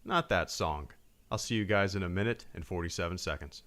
not that song. I'll see you guys in a minute and 47 seconds.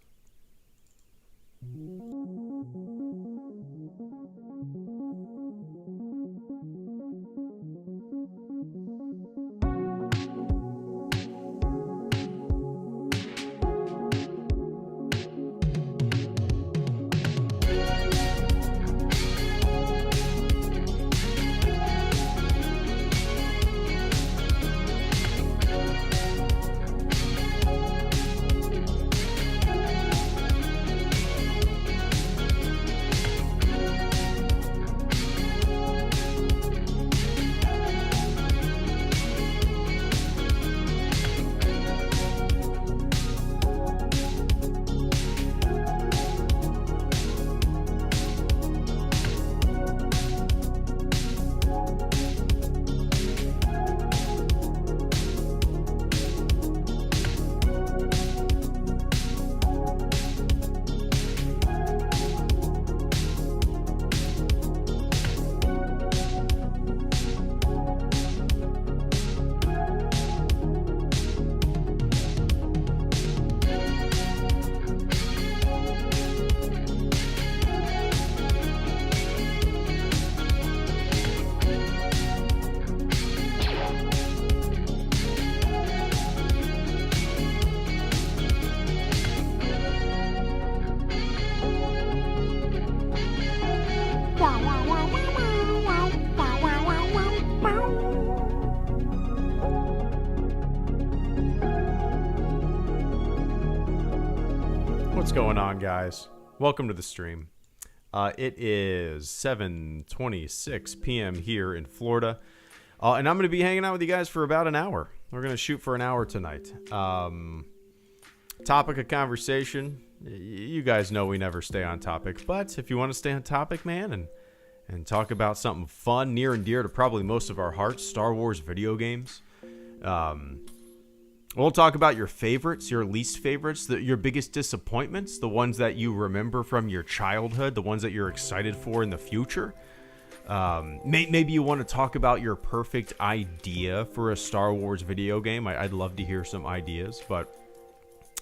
What's going on, guys? Welcome to the stream. It is 7:26 p.m. here in Florida, and I'm going to be hanging out with you guys for about an hour. We're going to shoot for an hour tonight. Topic of conversation, you guys know we never stay on topic, but if you want to stay on topic, man, and talk about something fun, near and dear to probably most of our hearts, Star Wars video games. We'll talk about your favorites, your least favorites, your biggest disappointments, the ones that you remember from your childhood, the ones that you're excited for in the future. Maybe you want to talk about your perfect idea for a Star Wars video game. I'd love to hear some ideas, but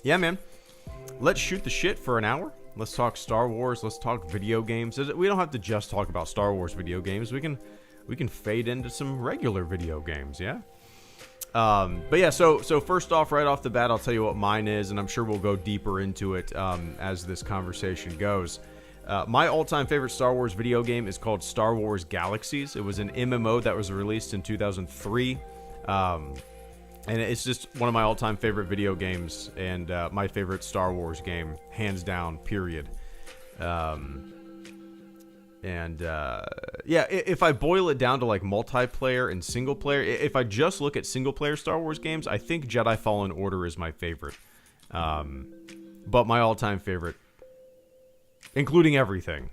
yeah, man, let's shoot the shit for an hour. Let's talk Star Wars. Let's talk video games. We don't have to just talk about Star Wars video games. We can fade into some regular video games, yeah? But yeah, so first off, right off the bat, I'll tell you what mine is, and I'm sure we'll go deeper into it as this conversation goes. My all-time favorite Star Wars video game is called Star Wars Galaxies. It was an MMO that was released in 2003, and it's just one of my all-time favorite video games, and my favorite Star Wars game, hands down, period. Yeah, if I boil it down to like multiplayer and single player, if I just look at single player Star Wars games, I think Jedi Fallen Order is my favorite. But my all-time favorite, including everything,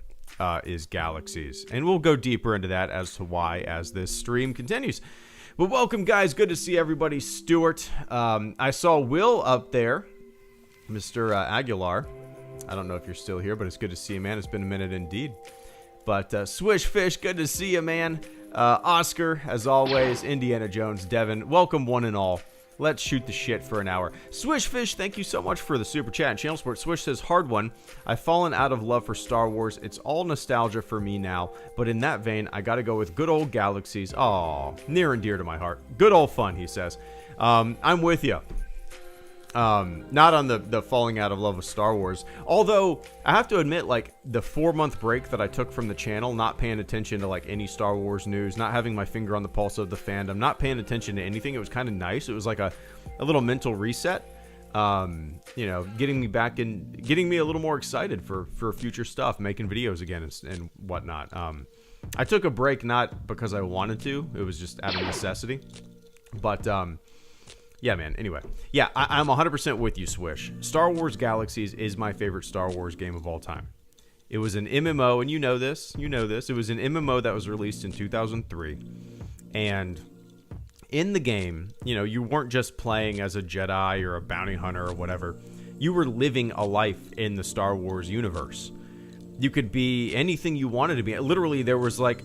is Galaxies. And we'll go deeper into that as to why as this stream continues. But welcome, guys. Good to see everybody. Stuart. I saw Will up there, Mr. Aguilar. I don't know if you're still here, but it's good to see you, man. It's been a minute indeed. But Swish Fish, good to see you, man. Oscar, as always. Indiana Jones, Devin, welcome one and all. Let's shoot the shit for an hour. Swish Fish, thank you so much for the super chat and channel support. Swish says, hard one. I've fallen out of love for Star Wars. It's all nostalgia for me now. But in that vein, I got to go with good old Galaxies. Aw, near and dear to my heart. Good old fun, he says. I'm with you. Not on the falling out of love with Star Wars. Although, I have to admit, like, the 4-month break that I took from the channel, not paying attention to, like, any Star Wars news, not having my finger on the pulse of the fandom, not paying attention to anything, it was kind of nice. It was like a little mental reset. You know, getting me back in, getting me a little more excited for future stuff, making videos again and whatnot. I took a break not because I wanted to, it was just out of necessity. But, yeah, man. Anyway, yeah, I'm 100% with you, Swish. Star Wars Galaxies is my favorite Star Wars game of all time. It was an MMO, and you know this. It was an MMO that was released in 2003. And in the game, you know, you weren't just playing as a Jedi or a bounty hunter or whatever. You were living a life in the Star Wars universe. You could be anything you wanted to be. Literally, there was like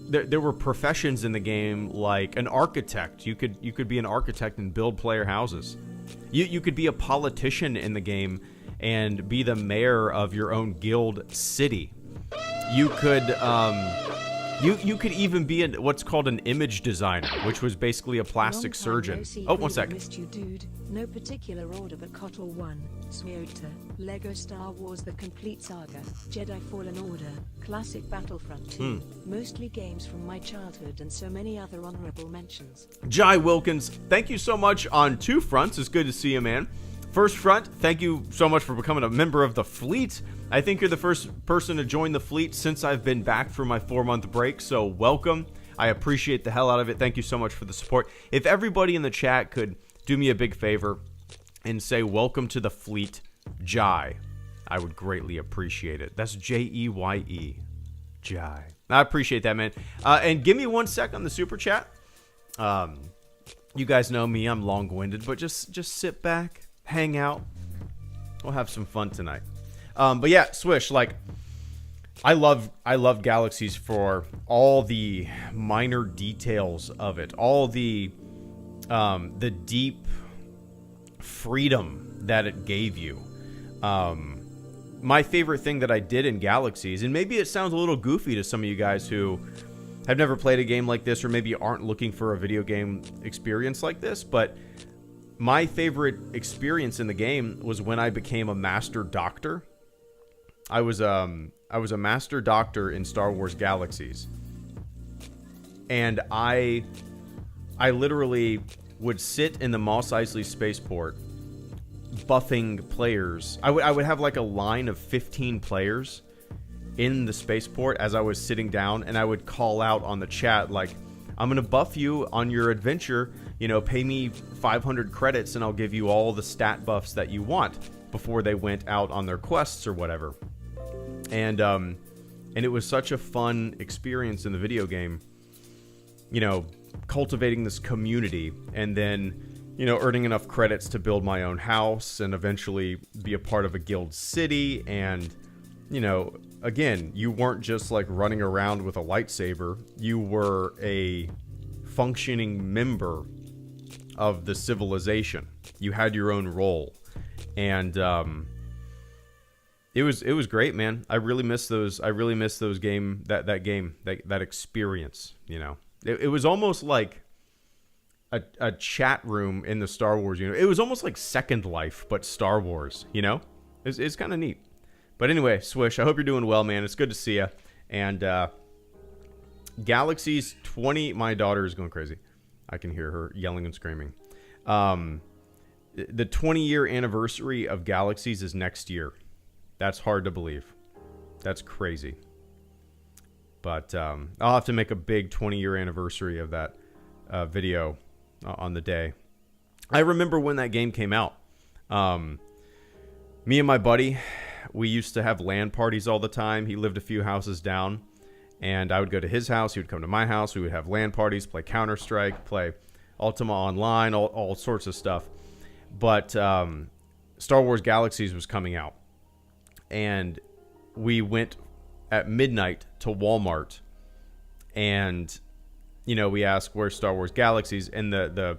there were professions in the game, like an architect. You could be an architect and build player houses. You could be a politician in the game and be the mayor of your own guild city. You could you could even be what's called an image designer, which was basically a plastic surgeon. Oh, one second. Missed you, dude. No particular order, but KOTOR 1, Swiota, Lego Star Wars The Complete Saga, Jedi Fallen Order, Classic Battlefront 2, mostly games from my childhood, and so many other honorable mentions. Jai Wilkins, thank you so much on two fronts. It's good to see you, man. First front, thank you so much for becoming a member of the fleet. I think you're the first person to join the fleet since I've been back from my 4-month break, so welcome. I appreciate the hell out of it. Thank you so much for the support. If everybody in the chat could do me a big favor and say welcome to the fleet, Jai, I would greatly appreciate it. That's Jeye. Jai. I appreciate that, man. And give me 1 sec on the super chat. You guys know me, I'm long-winded, but just sit back, hang out. We'll have some fun tonight. But yeah, Swish, like, I love Galaxies for all the minor details of it, all the deep freedom that it gave you. My favorite thing that I did in Galaxies, and maybe it sounds a little goofy to some of you guys who have never played a game like this, or maybe aren't looking for a video game experience like this, but my favorite experience in the game was when I became a master doctor. I was a master doctor in Star Wars Galaxies, and I literally would sit in the Mos Eisley spaceport buffing players. I would have like a line of 15 players in the spaceport as I was sitting down, and I would call out on the chat like, I'm gonna buff you on your adventure, you know, pay me 500 credits and I'll give you all the stat buffs that you want, before they went out on their quests or whatever. And it was such a fun experience in the video game, you know, cultivating this community, and then, you know, earning enough credits to build my own house and eventually be a part of a guild city. And, you know, again, you weren't just like running around with a lightsaber. You were a functioning member of the civilization. You had your own role. And it was great, man. I really miss those. I really miss those that experience. You know, it was almost like a chat room in the Star Wars universe. It was almost like Second Life, but Star Wars. You know, it's kind of neat. But anyway, Swish, I hope you're doing well, man. It's good to see you. And Galaxies 20. My daughter is going crazy. I can hear her yelling and screaming. The 20-year anniversary of Galaxies is next year. That's hard to believe. That's crazy. But I'll have to make a big 20-year anniversary of that video on the day. I remember when that game came out. Me and my buddy, we used to have LAN parties all the time. He lived a few houses down. And I would go to his house. He would come to my house. We would have LAN parties, play Counter-Strike, play Ultima Online, all sorts of stuff. But Star Wars Galaxies was coming out. And we went at midnight to Walmart, and, you know, we asked, where's Star Wars Galaxies? And the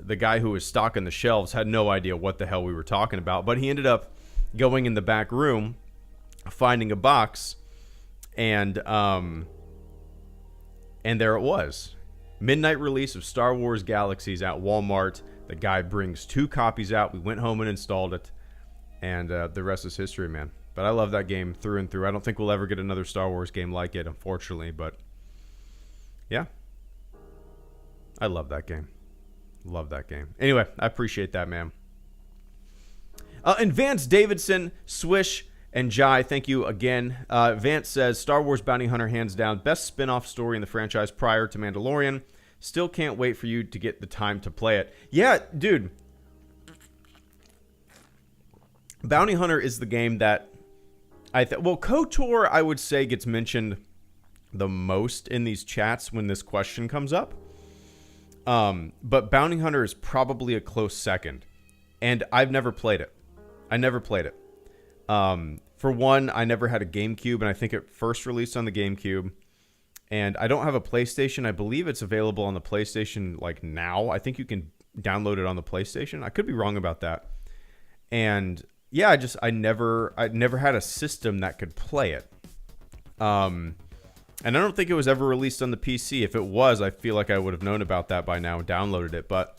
guy who was stocking the shelves had no idea what the hell we were talking about, but he ended up going in the back room, finding a box, and there it was. Midnight release of Star Wars Galaxies at Walmart. The guy brings 2 copies out. We went home and installed it. And the rest is history, man. But I love that game through and through. I don't think we'll ever get another Star Wars game like it, unfortunately. But, yeah. I love that game. Love that game. Anyway, I appreciate that, man. And Vance Davidson, Swish, and Jai, thank you again. Vance says, Star Wars Bounty Hunter, hands down, best spin-off story in the franchise prior to Mandalorian. Still can't wait for you to get the time to play it. Yeah, dude. Bounty Hunter is the game that well, KOTOR, I would say, gets mentioned the most in these chats when this question comes up. But Bounty Hunter is probably a close second. And I've never played it. I never played it. For one, I never had a GameCube, and I think it first released on the GameCube. And I don't have a PlayStation. I believe it's available on the PlayStation like now. I think you can download it on the PlayStation. I could be wrong about that. And yeah, I never had a system that could play it. And I don't think it was ever released on the PC. If it was, I feel like I would have known about that by now and downloaded it. But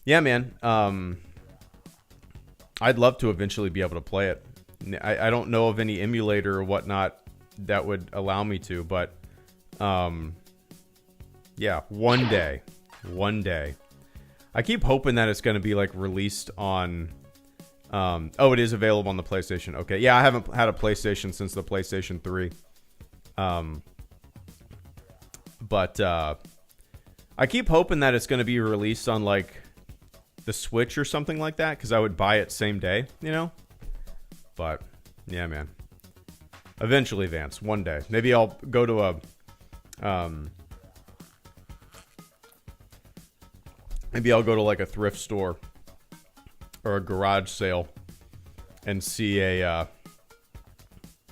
yeah, man, I'd love to eventually be able to play it. I don't know of any emulator or whatnot that would allow me to, but yeah, one day. I keep hoping that it's going to be like released on. Oh, it is available on the PlayStation. Okay, yeah, I haven't had a PlayStation since the PlayStation 3. But I keep hoping that it's going to be released on like the Switch or something like that, because I would buy it same day, you know. But yeah, man. Eventually, Vance, one day. Maybe I'll go to a like a thrift store or a garage sale and see a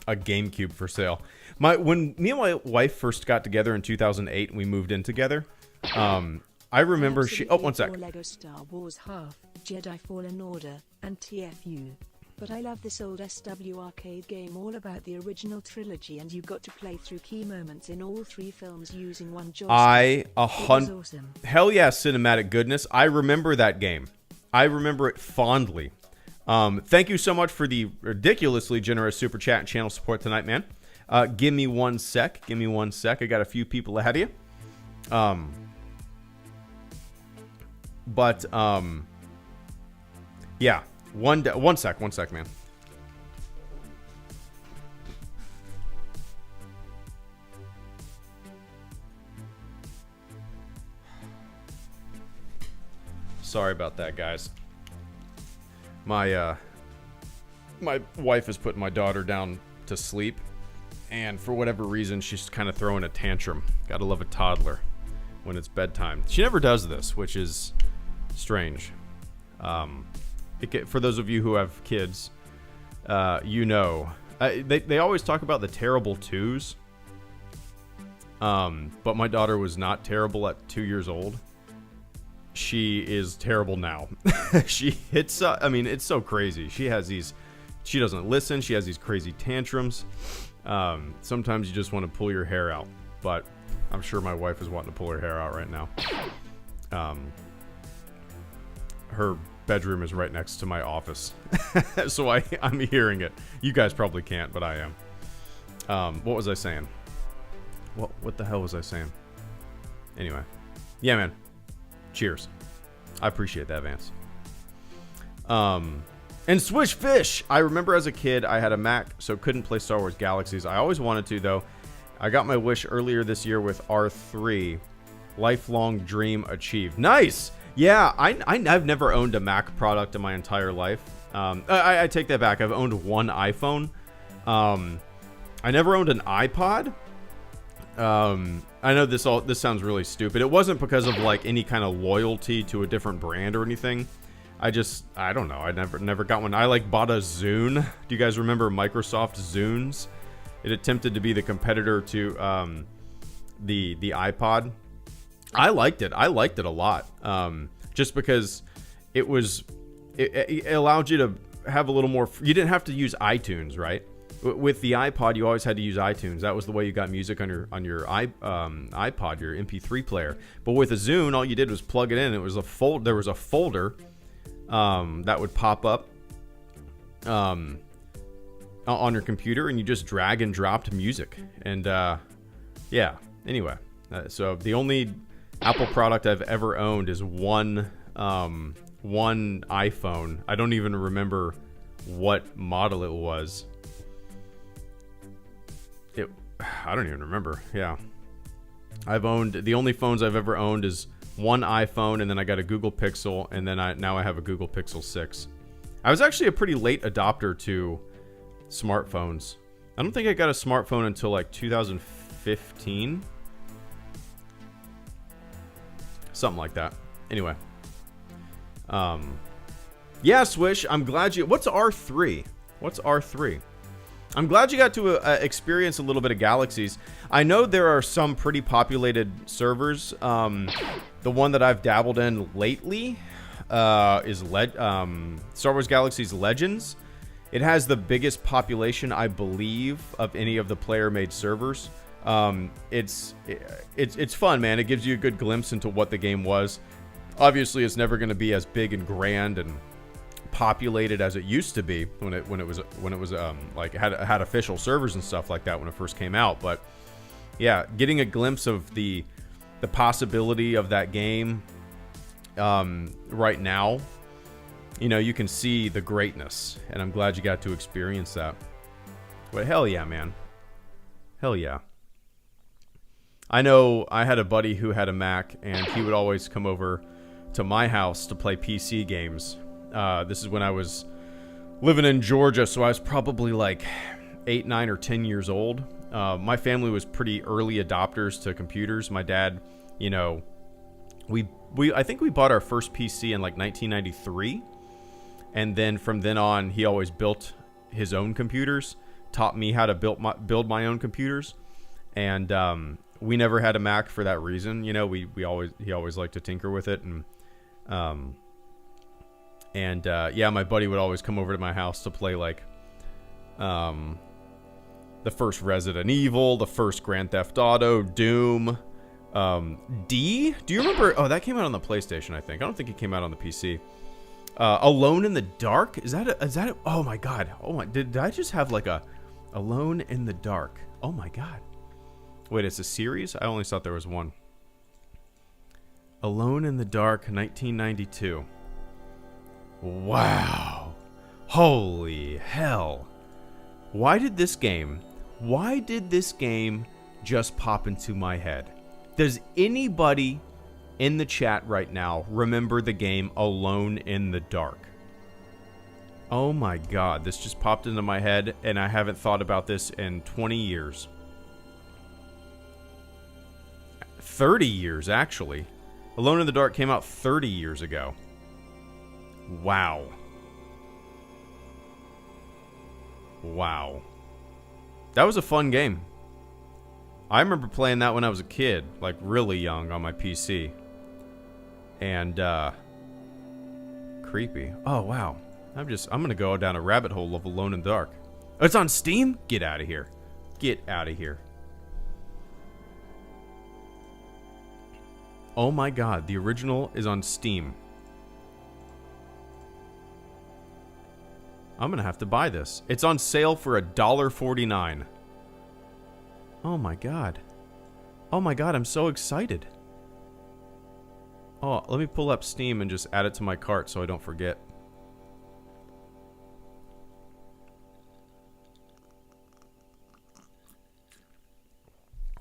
GameCube for sale. When me and my wife first got together in 2008 and we moved in together, I remember one sec. Lego Star Wars half, Jedi Fallen Order, and TFU. But I love this old SW arcade game all about the original trilogy, and you got to play through key moments in all 3 films using one joystick. Awesome. Hell yeah, cinematic goodness. I remember that game. I remember it fondly. Thank you so much for the ridiculously generous super chat and channel support tonight, man. Give me one sec. I got a few people ahead of you. Yeah. One sec, man. Sorry about that, guys. My wife is putting my daughter down to sleep, and for whatever reason, she's kind of throwing a tantrum. Gotta love a toddler when it's bedtime. She never does this, which is strange. For those of you who have kids, you know, they always talk about the terrible twos. But my daughter was not terrible at 2 years old. She is terrible now. It's so crazy. She doesn't listen. She has these crazy tantrums. Sometimes you just want to pull your hair out, but I'm sure my wife is wanting to pull her hair out right now. Her bedroom is right next to my office. So I'm hearing it. You guys probably can't, but I am. What was I saying? What the hell was I saying? Anyway. Yeah, man. Cheers. I appreciate that, Vance. And Swish Fish. I remember as a kid, I had a Mac, so couldn't play Star Wars Galaxies. I always wanted to, though. I got my wish earlier this year with R3. Lifelong dream achieved. Nice! Yeah, I've never owned a Mac product in my entire life. I take that back. I've owned one iPhone. I never owned an iPod. I know this sounds really stupid. It wasn't because of like any kind of loyalty to a different brand or anything. I don't know. I never got one. I like bought a Zune. Do you guys remember Microsoft Zunes? It attempted to be the competitor to the iPod. I liked it. I liked it a lot. Just because it allowed you to have a little more. You didn't have to use iTunes, right? With the iPod, you always had to use iTunes. That was the way you got music on your iPod, your MP3 player. But with a Zune, all you did was plug it in. It was there was a folder that would pop up on your computer, and you just drag and dropped music. And yeah. Anyway, so the only Apple product I've ever owned is one iPhone. I don't even remember what model it was. I don't even remember. Yeah. The only phones I've ever owned is one iPhone, and then I got a Google Pixel, and then now I have a Google Pixel 6. I was actually a pretty late adopter to smartphones. I don't think I got a smartphone until like 2015. Something like that. Anyway. Yeah, Swish, I'm glad you... What's R3? I'm glad you got to experience a little bit of Galaxies. I know there are some pretty populated servers. The one that I've dabbled in lately is Star Wars Galaxies Legends. It has the biggest population, I believe, of any of the player-made servers. It's fun, man. It gives you a good glimpse into what the game was. Obviously, it's never going to be as big and grand and populated as it used to be when it was like had official servers and stuff like that when it first came out. But yeah, getting a glimpse of the possibility of that game right now, you know, you can see the greatness, and I'm glad you got to experience that. But hell yeah, man. Hell yeah. I know I had a buddy who had a Mac, and he would always come over to my house to play PC games. This is when I was living in Georgia, so I was probably like 8, 9, or 10 years old. My family was pretty early adopters to computers. My dad, you know, I think we bought our first PC in like 1993, and then from then on, he always built his own computers, taught me how to build my own computers, and we never had a Mac for that reason. You know, he always liked to tinker with it, and yeah, my buddy would always come over to my house to play like the first Resident Evil, the first Grand Theft Auto, Doom, D. Do you remember? Oh, that came out on the PlayStation, I think. I don't think it came out on the PC. Alone in the Dark? Is that a, oh my god. Oh my, did I just have like a Alone in the Dark? Oh my god. Wait, it's a series? I only thought there was one. Alone in the Dark, 1992. Wow. Holy hell. Why did this game just pop into my head? Does anybody in the chat right now remember the game Alone in the Dark? Oh my god, this just popped into my head, and I haven't thought about this in 20 years. 30 years, actually. Alone in the Dark came out 30 years ago. Wow. Wow. That was a fun game. I remember playing that when I was a kid, like really young on my PC. And, creepy. Oh, wow. I'm gonna go down a rabbit hole of Alone in the Dark. Oh, it's on Steam? Get out of here. Get out of here. Oh my god, the original is on Steam. I'm gonna have to buy this. It's on sale for $1.49. Oh my god. Oh my god, I'm so excited. Oh, let me pull up Steam and just add it to my cart so I don't forget.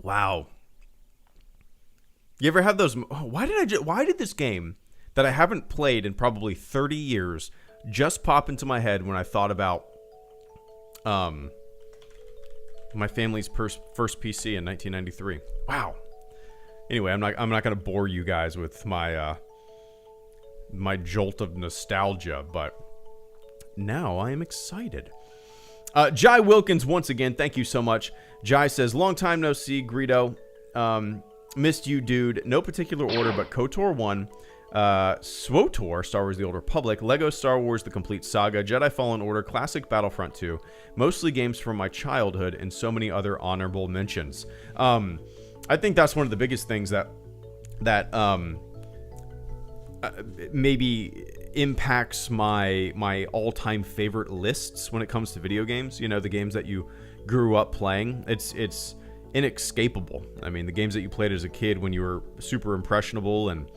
Wow. You ever have those? Why did this game that I haven't played in probably 30 years just pop into my head when I thought about my family's first PC in 1993? Wow. Anyway, I'm not going to bore you guys with my my jolt of nostalgia, but now I am excited. Jai Wilkins, once again, thank you so much. Jai says, long time no see, Greedo. Missed you, dude. No particular order, but KOTOR 1, SWOTOR, Star Wars The Old Republic, LEGO Star Wars The Complete Saga, Jedi Fallen Order, Classic Battlefront 2, mostly games from my childhood, and so many other honorable mentions. I think that's one of the biggest things that maybe impacts my all-time favorite lists when it comes to video games. You know, the games that you grew up playing. It's inescapable. I mean, the games that you played as a kid when you were super impressionable and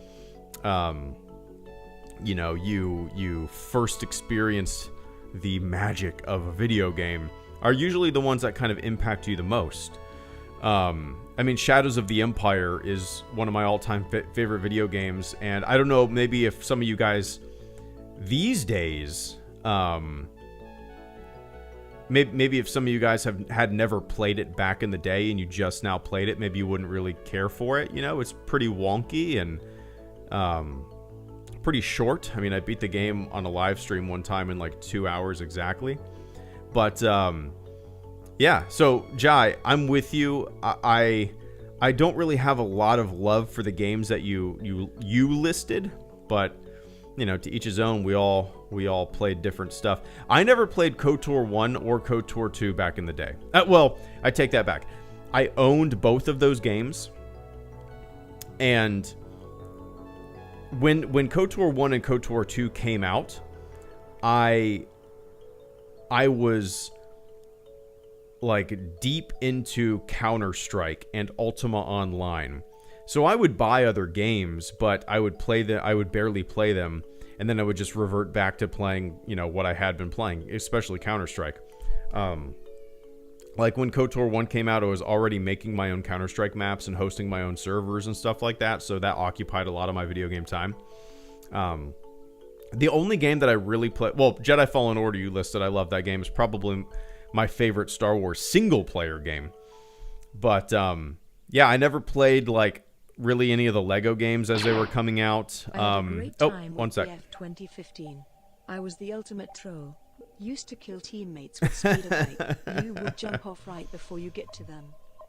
you know, you first experienced the magic of a video game are usually the ones that kind of impact you the most. I mean, Shadows of the Empire is one of my all-time favorite video games, and I don't know, maybe if some of you guys these days, maybe if some of you guys had never played it back in the day and you just now played it, maybe you wouldn't really care for it. You know, it's pretty wonky and pretty short. I mean, I beat the game on a live stream one time in like 2 hours exactly. But Yeah, so Jai, I'm with you. I don't really have a lot of love for the games that you listed, but you know, to each his own. We all played different stuff. I never played KOTOR 1 or KOTOR 2 back in the day. Well, I take that back. I owned both of those games, and when KOTOR 1 and KOTOR 2 came out, I was like deep into Counter-Strike and Ultima Online. So I would buy other games, but I would barely play them, and then I would just revert back to playing, you know, what I had been playing, especially Counter-Strike. Like when KOTOR 1 came out, I was already making my own Counter-Strike maps and hosting my own servers and stuff like that, so that occupied a lot of my video game time. The only game that I really played, well, Jedi Fallen Order you listed, I love that game. It's probably my favorite Star Wars single-player game. But, yeah, I never played, like, really any of the LEGO games as they were coming out. I had a great time one with sec. BF 2015. I was the ultimate troll. Used to kill teammates with speed of light. You would jump off right before you get to them.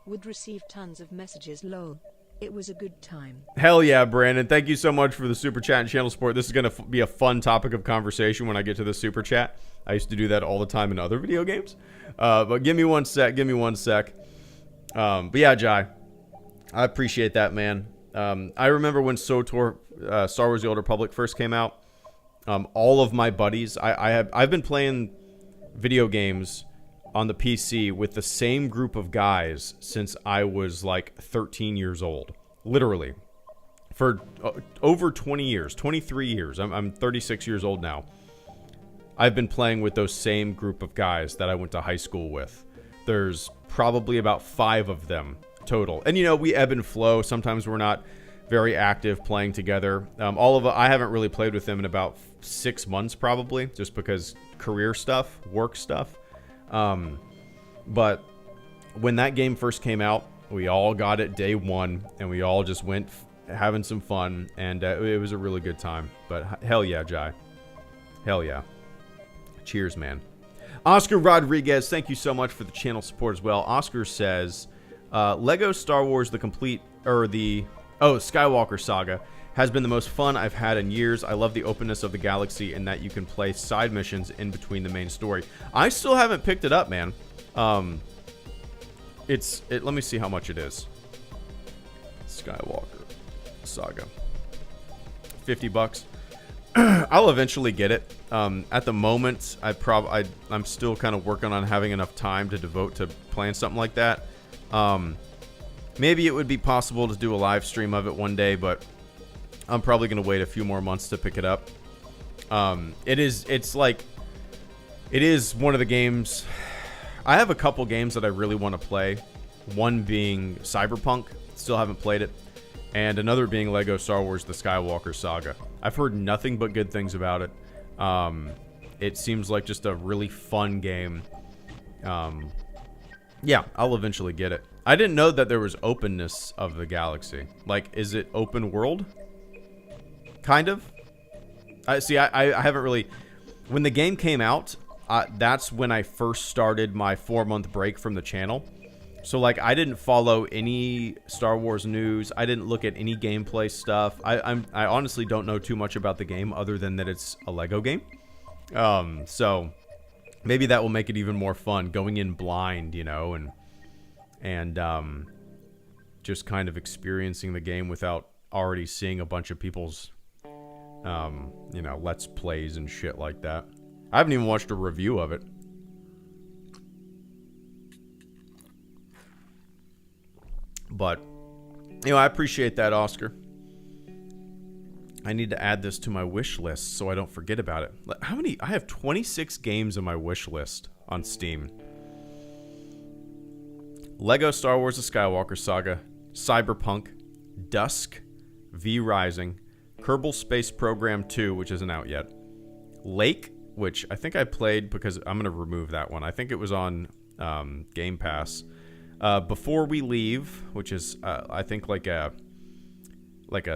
Would receive tons of messages, lol. It was a good time. Hell yeah, Brandon. Thank you so much for the super chat and channel support. This is going to be a fun topic of conversation when I get to the super chat. I used to do that all the time in other video games. But give me one sec. But yeah, Jai, I appreciate that, man. I remember when SOTOR, Star Wars The Old Republic, first came out. All of my buddies, I've been playing video games on the PC with the same group of guys since I was like 13 years old. Literally. For over 20 years, 23 years. I'm 36 years old now. I've been playing with those same group of guys that I went to high school with. There's probably about 5 of them total. And you know, we ebb and flow. Sometimes we're not very active playing together. I haven't really played with them in about 6 months probably, just because career stuff, work stuff. But when that game first came out, we all got it day one, and we all just went having some fun, and it was a really good time. But hell yeah, Jai. Hell yeah. Cheers, man. Oscar Rodriguez, thank you so much for the channel support as well. Oscar says, Lego Star Wars Skywalker Saga has been the most fun I've had in years. I love the openness of the galaxy and that you can play side missions in between the main story. I still haven't picked it up, man. Let me see how much it is. Skywalker Saga. $50. I'll eventually get it. At the moment, I'm still kind of working on having enough time to devote to playing something like that. Maybe it would be possible to do a live stream of it one day, but I'm probably going to wait a few more months to pick it up. It is one of the games. I have a couple games that I really want to play. One being Cyberpunk, still haven't played it, and another being Lego Star Wars The Skywalker Saga. I've heard nothing but good things about it. It seems like just a really fun game. Yeah, I'll eventually get it. I didn't know that there was openness of the galaxy. Like, is it open world? Kind of. I haven't really... When the game came out, that's when I first started my 4-month break from the channel. So, like, I didn't follow any Star Wars news. I didn't look at any gameplay stuff. I honestly don't know too much about the game other than that it's a Lego game. So, maybe that will make it even more fun, going in blind, you know, and just kind of experiencing the game without already seeing a bunch of people's, you know, Let's Plays and shit like that. I haven't even watched a review of it. But, you know, I appreciate that, Oscar. I need to add this to my wish list so I don't forget about it. How many? I have 26 games on my wish list on Steam. Lego Star Wars The Skywalker Saga, Cyberpunk, Dusk, V Rising, Kerbal Space Program 2, which isn't out yet, Lake, which I think I played because I'm going to remove that one. I think it was on Game Pass. Before We Leave, which is, I think, like a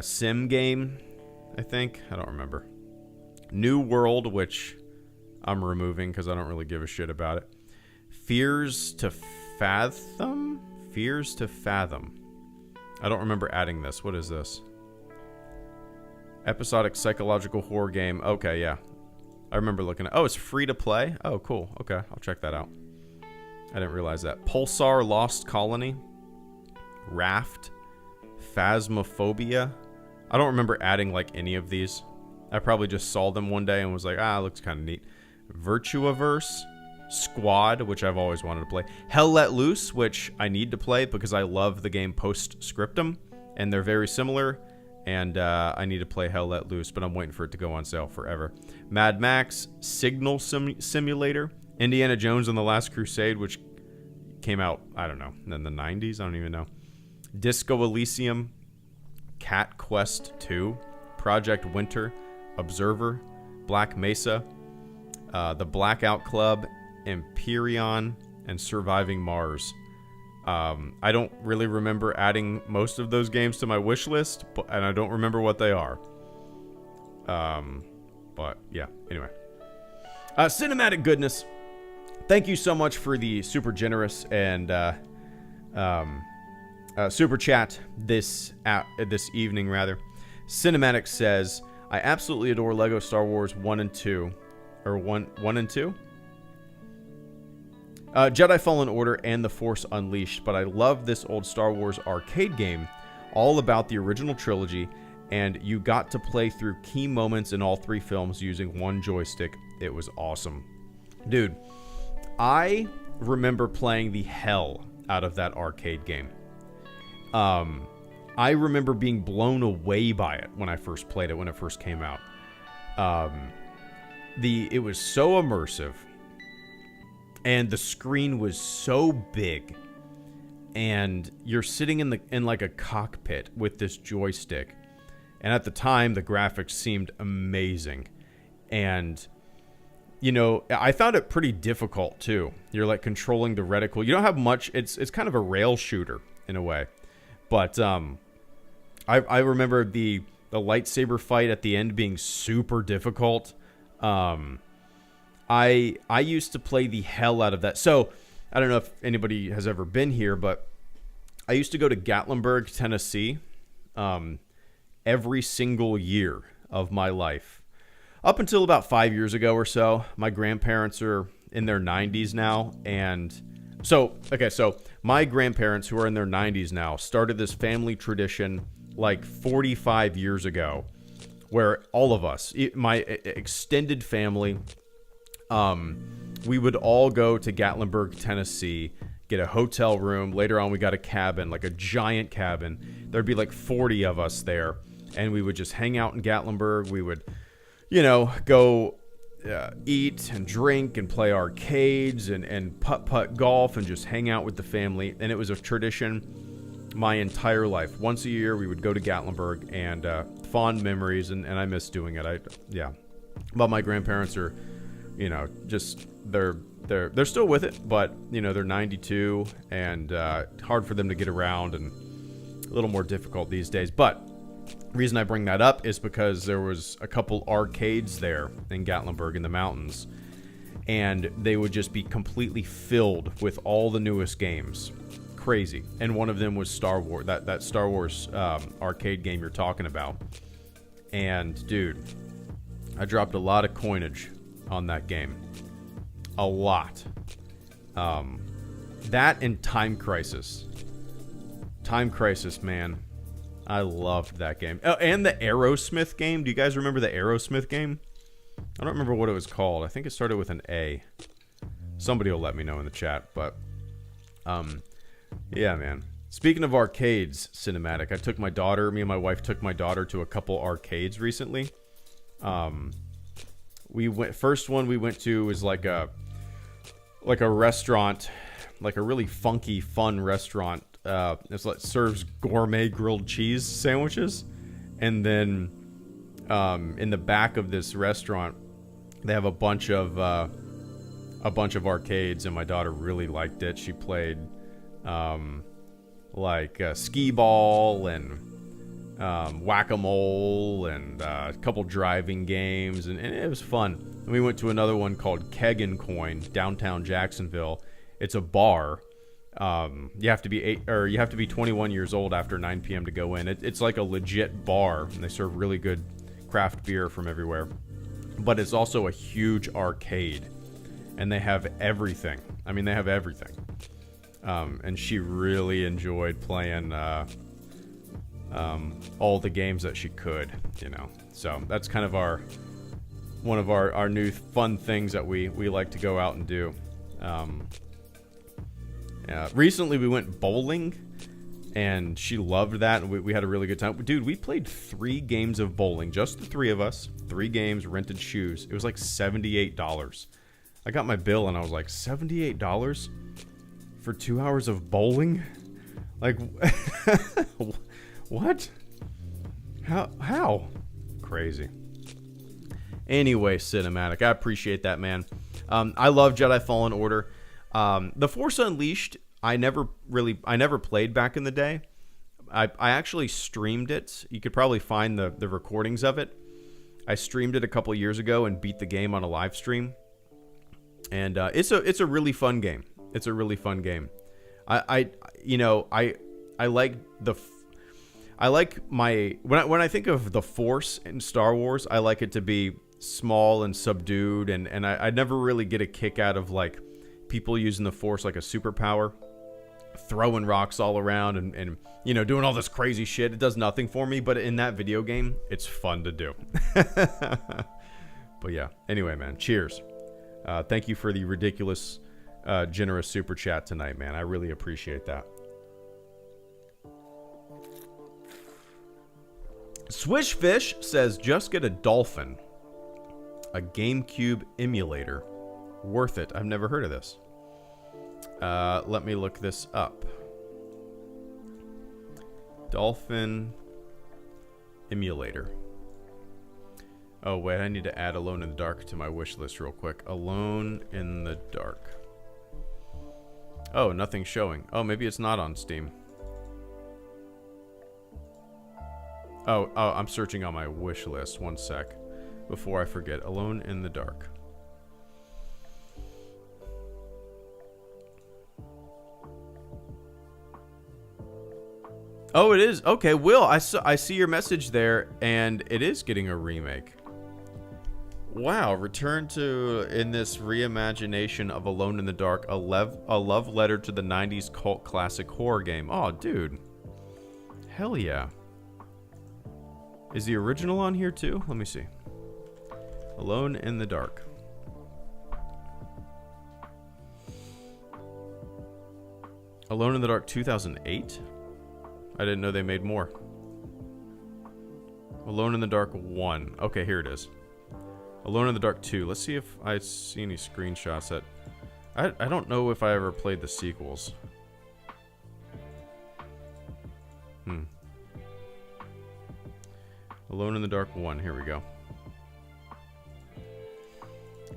sim game, I think. I don't remember. New World, which I'm removing because I don't really give a shit about it. Fears to Fathom? Fears to Fathom. I don't remember adding this. What is this? Episodic psychological horror game. Okay, yeah. I remember looking at... Oh, it's free to play? Oh, cool. Okay, I'll check that out. I didn't realize that. Pulsar Lost Colony. Raft. Phasmophobia. I don't remember adding, like, any of these. I probably just saw them one day and was like, it looks kind of neat. Virtuaverse. Squad, which I've always wanted to play. Hell Let Loose, which I need to play because I love the game Postscriptum, and they're very similar, and I need to play Hell Let Loose, but I'm waiting for it to go on sale forever. Mad Max, Signal Simulator, Indiana Jones and the Last Crusade, which came out, I don't know, in the 90s? I don't even know. Disco Elysium, Cat Quest 2, Project Winter, Observer, Black Mesa, The Blackout Club, Empyrean, and Surviving Mars. I don't really remember adding most of those games to my wish list, and I don't remember what they are. But yeah, anyway. Cinematic goodness. Thank you so much for the super generous and super chat this evening, rather. Cinematic says, I absolutely adore Lego Star Wars 1 and 2. Or 1 and 2? Jedi Fallen Order and The Force Unleashed, but I love this old Star Wars arcade game all about the original trilogy, and you got to play through key moments in all 3 films using one joystick. It was awesome. Dude, I remember playing the hell out of that arcade game. I remember being blown away by it when I first played it, when it first came out. It was so immersive. And the screen was so big, and you're sitting in like a cockpit with this joystick. And at the time, the graphics seemed amazing. And, you know, I found it pretty difficult too. You're like controlling the reticle. You don't have much. It's kind of a rail shooter in a way. But I remember the lightsaber fight at the end being super difficult. I used to play the hell out of that. So, I don't know if anybody has ever been here, but I used to go to Gatlinburg, Tennessee, every single year of my life. Up until about 5 years ago or so. My grandparents are in their 90s now, and so my grandparents, who are in their 90s now, started this family tradition like 45 years ago, where all of us, my extended family, we would all go to Gatlinburg, Tennessee, get a hotel room. Later on, we got a cabin, like a giant cabin. There'd be like 40 of us there, and we would just hang out in Gatlinburg. We would, you know, go eat and drink and play arcades and putt-putt golf and just hang out with the family. And it was a tradition my entire life. Once a year, we would go to Gatlinburg, and fond memories, and I miss doing it. But my grandparents are, you know, just they're still with it, but you know, they're 92, and hard for them to get around and a little more difficult these days. But the reason I bring that up is because there was a couple arcades there in Gatlinburg in the mountains, and they would just be completely filled with all the newest games. Crazy. And one of them was Star Wars, that Star Wars arcade game you're talking about. And dude, I dropped a lot of coinage on that game. A lot. That and Time Crisis. Time Crisis, man. I loved that game. Oh, and the Aerosmith game. Do you guys remember the Aerosmith game? I don't remember what it was called. I think it started with an A. Somebody will let me know in the chat. But, yeah, man. Speaking of arcades, Cinematic, me and my wife took my daughter to a couple arcades recently. First one we went to was like a restaurant, like a really funky, fun restaurant. It serves gourmet grilled cheese sandwiches, and then in the back of this restaurant, they have a bunch of arcades, and my daughter really liked it. She played skee ball and whack-a-mole and a couple driving games, and it was fun. And we went to another one called Keg and Coin, downtown Jacksonville, It's a bar. You have to be 21 years old after 9 p.m. to go in. It's like a legit bar, and they serve really good craft beer from everywhere. But it's also a huge arcade, and they have everything. I mean, they have everything. And she really enjoyed playing all the games that she could, you know. So that's kind of one of our new fun things that we like to go out and do. Recently we went bowling, and she loved that, and we had a really good time. Dude, we played 3 games of bowling, just the 3 of us. 3 games, rented shoes. It was like $78. I got my bill, and I was like, $78 for 2 hours of bowling? Like, what? How? Crazy. Anyway, Cinematic, I appreciate that, man. I love Jedi Fallen Order. The Force Unleashed, I never played back in the day. I actually streamed it. You could probably find the recordings of it. I streamed it a couple years ago and beat the game on a live stream. And it's a really fun game. It's a really fun game. I like when I think of the Force in Star Wars, I like it to be small and subdued, and I never really get a kick out of like people using the Force like a superpower, throwing rocks all around and you know, doing all this crazy shit. It does nothing for me, but in that video game, it's fun to do. But yeah, anyway, man, cheers. Thank you for the ridiculous, generous super chat tonight, man. I really appreciate that. Swishfish says, just get a Dolphin. A GameCube emulator. Worth it. I've never heard of this. Let me look this up. Dolphin emulator. Oh, wait. I need to add Alone in the Dark to my wish list real quick. Alone in the Dark. Oh, nothing's showing. Oh, maybe it's not on Steam. Oh, I'm searching on my wish list. One sec. Before I forget. Alone in the Dark. Oh, it is. Okay, Will, I see your message there, and it is getting a remake. Wow, return to, in this reimagination of Alone in the Dark, a love letter to the 90s cult classic horror game. Oh, dude. Hell yeah. Is the original on here too? Let me see. Alone in the Dark. Alone in the Dark 2008? I didn't know they made more. Alone in the Dark 1. Okay, here it is. Alone in the Dark 2. Let's see if I see any screenshots that... I don't know if I ever played the sequels. Alone in the Dark 1. Here we go.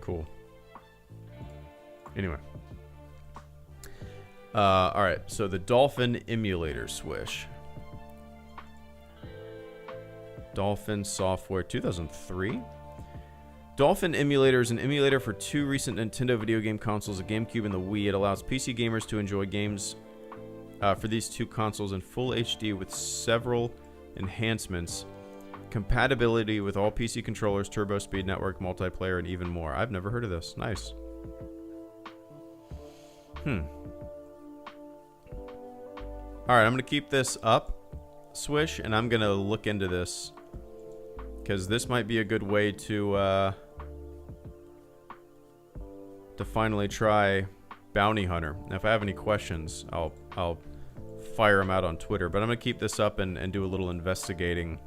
Cool. Anyway. Alright, so the Dolphin emulator Swish. Dolphin software 2003. Dolphin emulator is an emulator for 2 recent Nintendo video game consoles, the GameCube and the Wii. It allows PC gamers to enjoy games for these 2 consoles in full HD with several enhancements. Compatibility with all PC controllers, turbo speed network, multiplayer, and even more. I've never heard of this. Nice. Alright, I'm going to keep this up, Swish, and I'm going to look into this. Because this might be a good way to finally try Bounty Hunter. Now, if I have any questions, I'll fire them out on Twitter. But I'm going to keep this up and do a little investigating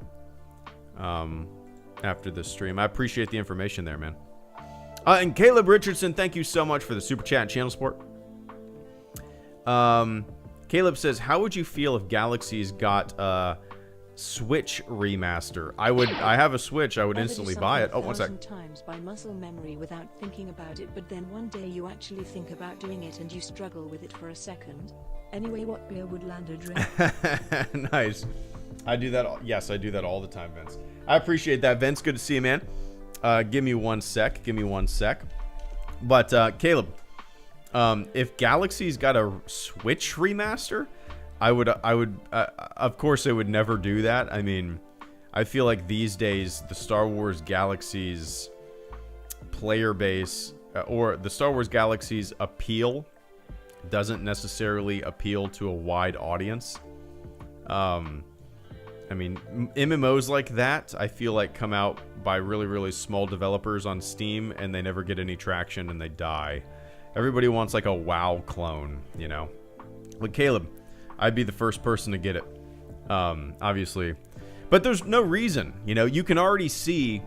after this stream. I appreciate the information there, man. And Caleb Richardson, thank you so much for the super chat and channel support. Caleb says, how would you feel if Galaxies got a Switch remaster? I have a Switch. I would instantly buy it. Oh, one sec. Times by muscle memory without thinking about it, but then one day you actually think about doing it and you struggle with it for a second. Anyway, what beer would Lando drink? Nice. I do that. Yes, I do that all the time, Vince. I appreciate that, Vince. Good to see you, man. Give me one sec. But Caleb, If Galaxies got a Switch remaster, I would. Of course, they would never do that. I mean, I feel like these days the Star Wars Galaxies player base or the Star Wars Galaxies appeal doesn't necessarily appeal to a wide audience. I mean, MMOs like that, I feel like come out by really, really small developers on Steam, and they never get any traction, and they die. Everybody wants, like, a WoW clone, you know? Like, Caleb, I'd be the first person to get it, obviously. But there's no reason, you know? You can already see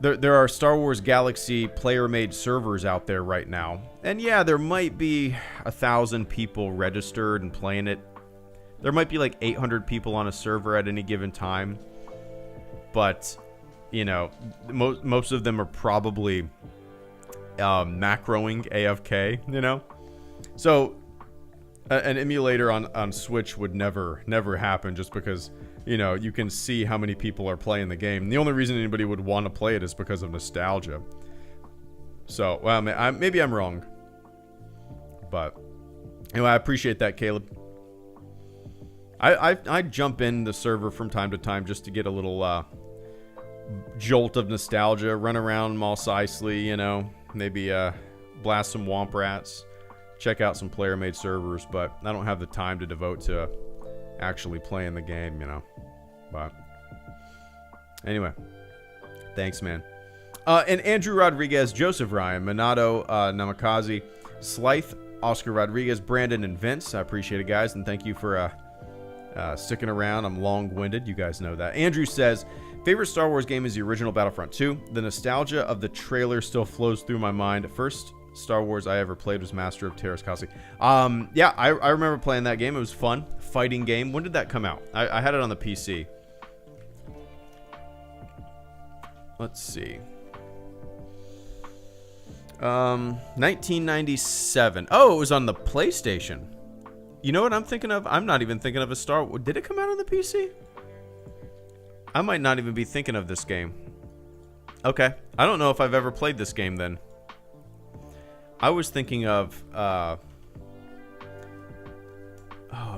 there are Star Wars Galaxy player-made servers out there right now. And, yeah, there might be 1,000 people registered and playing it. There might be like 800 people on a server at any given time, but you know, most of them are probably macroing AFK. You know, so an emulator on Switch would never happen, just because you know you can see how many people are playing the game. The only reason anybody would want to play it is because of nostalgia. So, well, maybe I'm wrong, but anyway, I appreciate that, Caleb. I jump in the server from time to time just to get a little jolt of nostalgia, run around Mos Eisley, you know, maybe blast some Womp Rats, check out some player-made servers, but I don't have the time to devote to actually playing the game, you know. But anyway, thanks, man. And Andrew Rodriguez, Joseph Ryan, Minato, Namikaze, Slythe, Oscar Rodriguez, Brandon, and Vince. I appreciate it, guys, and thank you for sticking around. I'm long-winded. You guys know that. Andrew says, favorite Star Wars game is the original Battlefront 2. The nostalgia of the trailer still flows through my mind. First Star Wars I ever played was Master of Terras Kasi. Yeah, I remember playing that game. It was fun. Fighting game. When did that come out? I had it on the PC. Let's see. 1997. Oh, it was on the PlayStation. You know what I'm thinking of? I'm not even thinking of a Star Wars. Did it come out on the PC? I might not even be thinking of this game. Okay. I don't know if I've ever played this game then. I was thinking of, oh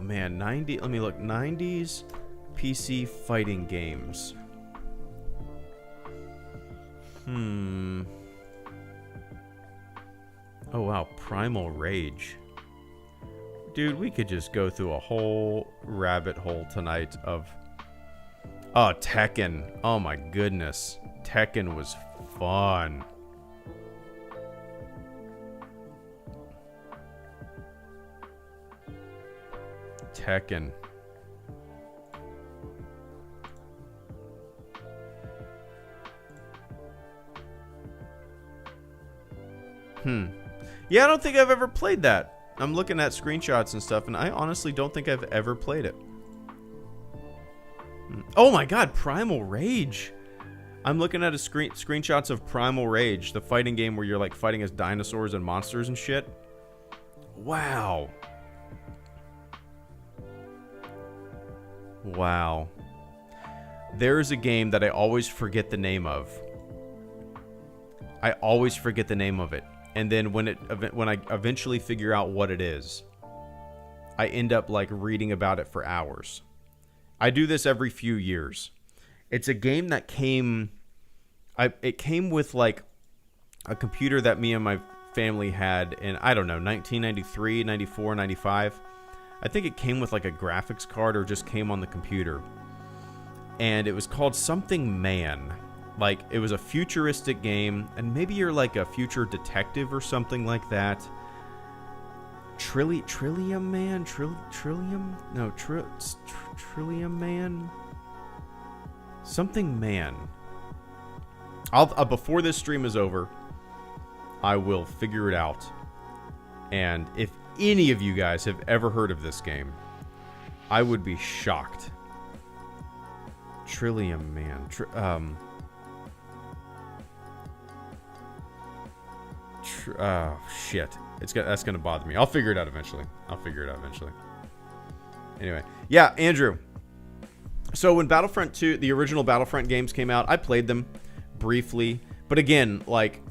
man, let me look, 90s PC fighting games. Oh wow, Primal Rage. Dude, we could just go through a whole rabbit hole tonight of... Oh, Tekken. Oh my goodness. Tekken was fun. Tekken. Yeah, I don't think I've ever played that. I'm looking at screenshots and stuff, and I honestly don't think I've ever played it. Oh my god, Primal Rage. I'm looking at screenshots of Primal Rage, the fighting game where you're like fighting as dinosaurs and monsters and shit. Wow. Wow. There's a game that I always forget the name of. I always forget the name of it. And then when I eventually figure out what it is, I end up like reading about it for hours. I do this every few years. It's a game that it came with like a computer that me and my family had in, I don't know, 1993, 94, 95. I think it came with like a graphics card or just came on the computer. And it was called something Man. Like, it was a futuristic game, and maybe you're like a future detective or something like that. Trillium Man? Trillium? No, Trillium Man? Something Man. Before this stream is over, I will figure it out. And if any of you guys have ever heard of this game, I would be shocked. Trillium Man. Oh, shit. That's going to bother me. I'll figure it out eventually. Anyway. Yeah, Andrew. So when Battlefront 2, the original Battlefront games came out, I played them briefly. But again, like,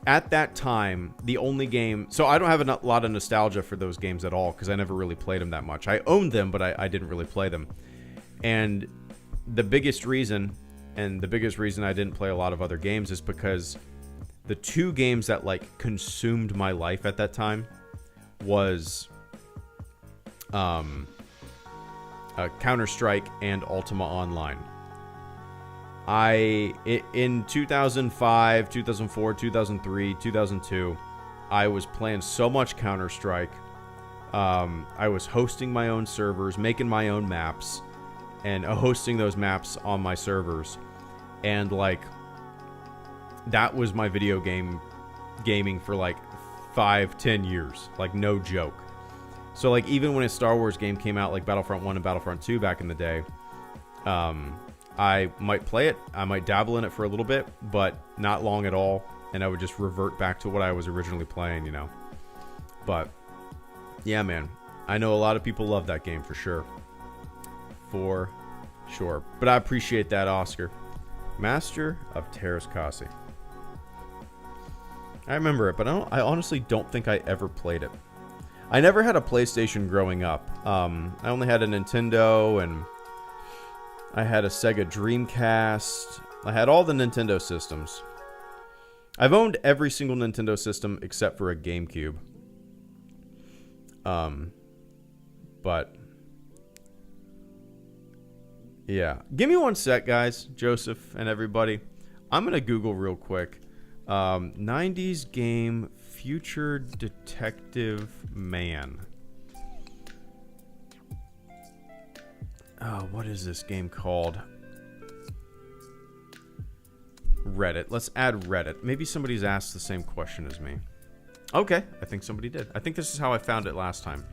at that time, the only game... So I don't have a lot of nostalgia for those games at all, because I never really played them that much. I owned them, but I didn't really play them. And the biggest reason I didn't play a lot of other games is because the two games that, like, consumed my life at that time was Counter-Strike and Ultima Online. In 2005, 2004, 2003, 2002, I was playing so much Counter-Strike. I was hosting my own servers, making my own maps, and hosting those maps on my servers. And, like, that was my video gaming for, like, 5-10 years. Like, no joke. So, like, even when a Star Wars game came out, like Battlefront 1 and Battlefront 2 back in the day, I might play it, I might dabble in it for a little bit, but not long at all, and I would just revert back to what I was originally playing, you know. But, yeah, man, I know a lot of people love that game for sure. For sure. But I appreciate that, Oscar. Master of Terras Kasi. I remember it, but I honestly don't think I ever played it. I never had a PlayStation growing up. I only had a Nintendo, and I had a Sega Dreamcast. I had all the Nintendo systems. I've owned every single Nintendo system except for a GameCube. But yeah. Give me one sec, guys. Joseph and everybody. I'm going to Google real quick. 90s game Future Detective Man. Oh, what is this game called? Reddit. Let's add Reddit. Maybe somebody's asked the same question as me. Okay, I think somebody did. I think this is how I found it last time.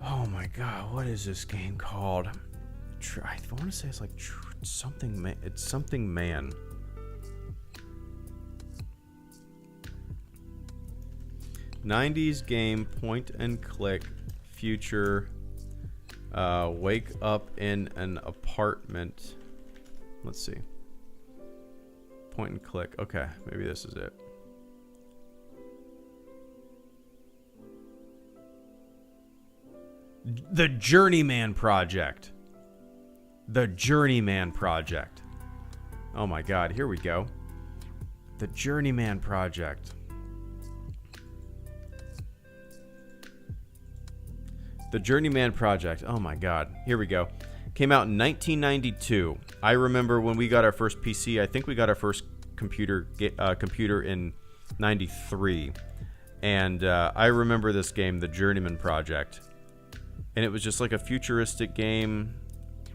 Oh my god, what is this game called? I want to say it's like something man. It's something man. '90s game, point and click, future. Wake up in an apartment. Let's see. Point and click. Okay, maybe this is it. The Journeyman Project. The Journeyman Project. Oh my god, here we go. The Journeyman Project. The Journeyman Project. Oh my god. Here we go. Came out in 1992. I remember when we got our first PC. I think we got our first computer in 93. And I remember this game, The Journeyman Project. And it was just like a futuristic game,